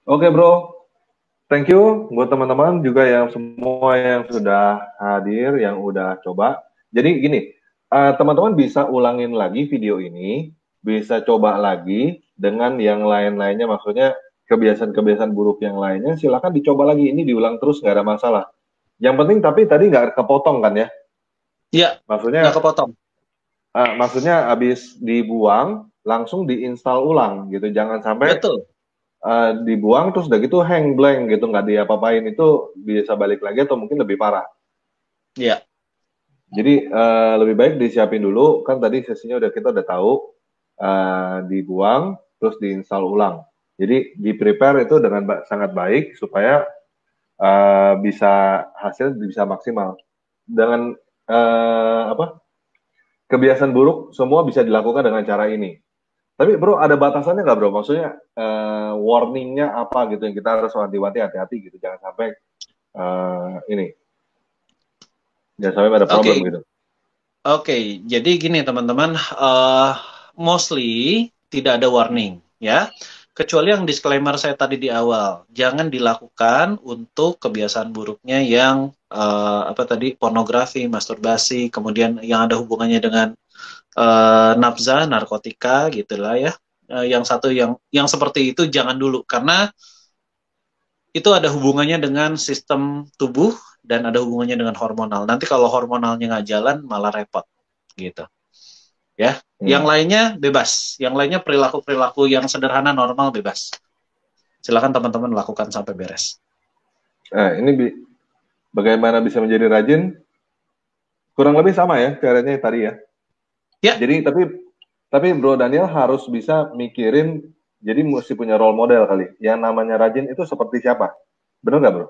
Oke, bro. Thank you buat teman-teman juga yang semua yang sudah hadir, yang udah coba. Jadi gini, teman-teman bisa ulangin lagi video ini, bisa coba lagi dengan yang lain-lainnya, maksudnya kebiasaan-kebiasaan buruk yang lainnya, silakan dicoba lagi, ini diulang terus, nggak ada masalah. Yang penting tapi tadi nggak kepotong kan ya? Iya, maksudnya nggak kepotong. Maksudnya habis dibuang, langsung diinstal ulang gitu, jangan sampai Betul. Dibuang terus udah gitu hang blank gitu, nggak diapa-apain, itu bisa balik lagi atau mungkin lebih parah. Iya. Jadi lebih baik disiapin dulu, kan tadi sesinya kita udah tahu, dibuang terus diinstal ulang. Jadi di prepare itu dengan sangat baik supaya bisa hasil bisa maksimal. Dengan kebiasaan buruk semua bisa dilakukan dengan cara ini. Tapi bro, ada batasannya nggak bro? Maksudnya warningnya apa gitu yang kita harus hati-hati gitu, jangan sampai jangan sampai ada problem gitu. Oke, jadi gini teman-teman, mostly tidak ada warning ya, kecuali yang disclaimer saya tadi di awal, jangan dilakukan untuk kebiasaan buruknya yang pornografi, masturbasi, kemudian yang ada hubungannya dengan nafza, narkotika gitulah ya. Yang seperti itu jangan dulu, karena itu ada hubungannya dengan sistem tubuh dan ada hubungannya dengan hormonal. Nanti kalau hormonalnya nggak jalan malah repot gitu. Ya, yang lainnya bebas. Yang lainnya perilaku-perilaku yang sederhana normal bebas. Silakan teman-teman lakukan sampai beres. Ini bagaimana bisa menjadi rajin? Kurang lebih sama ya caranya tadi ya. Ya. Jadi tapi Bro Daniel harus bisa mikirin Jadi mesti punya role model kali. Yang namanya rajin itu seperti siapa? Benar nggak, bro?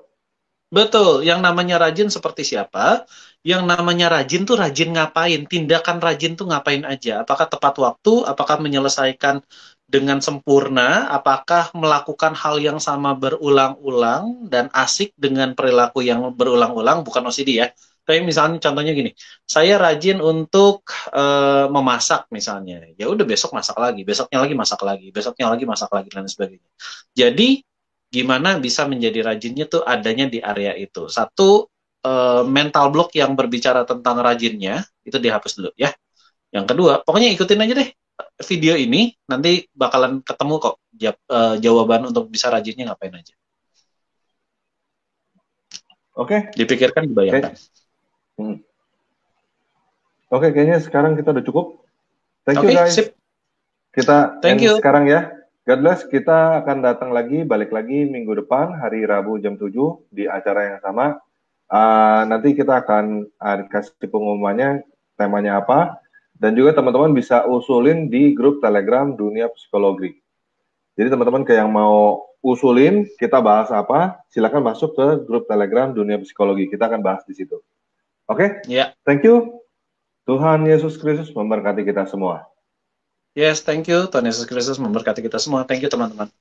Betul, yang namanya rajin seperti siapa? Yang namanya rajin tuh rajin ngapain? Tindakan rajin tuh ngapain aja? Apakah tepat waktu? Apakah menyelesaikan dengan sempurna? Apakah melakukan hal yang sama berulang-ulang dan asik dengan perilaku yang berulang-ulang? Bukan OCD ya. Tapi misalnya contohnya gini, saya rajin untuk memasak misalnya. Ya udah besok masak lagi, besoknya lagi masak lagi, besoknya lagi masak lagi dan sebagainya. Jadi gimana bisa menjadi rajinnya tuh adanya di area itu. Satu, mental block yang berbicara tentang rajinnya, itu dihapus dulu ya. Yang kedua, pokoknya ikutin aja deh video ini, nanti bakalan ketemu kok jawaban untuk bisa rajinnya ngapain aja. Oke. Dipikirkan, dibayangkan. Oke, kayaknya sekarang kita udah cukup. Thank you Oke, guys. sip. Kita Thank end you. sekarang ya. God bless. Kita akan datang lagi, balik lagi minggu depan, hari Rabu jam 7 di acara yang sama. Nanti kita akan kasih pengumumannya, temanya apa. Dan juga teman-teman bisa usulin di grup Telegram Dunia Psikologi. Jadi teman-teman yang mau usulin, kita bahas apa, silakan masuk ke grup Telegram Dunia Psikologi. Kita akan bahas di situ. Oke? Ya. Thank you. Tuhan Yesus Kristus memberkati kita semua. Yes, thank you. Tuhan Yesus Kristus memberkati kita semua. Thank you, teman-teman.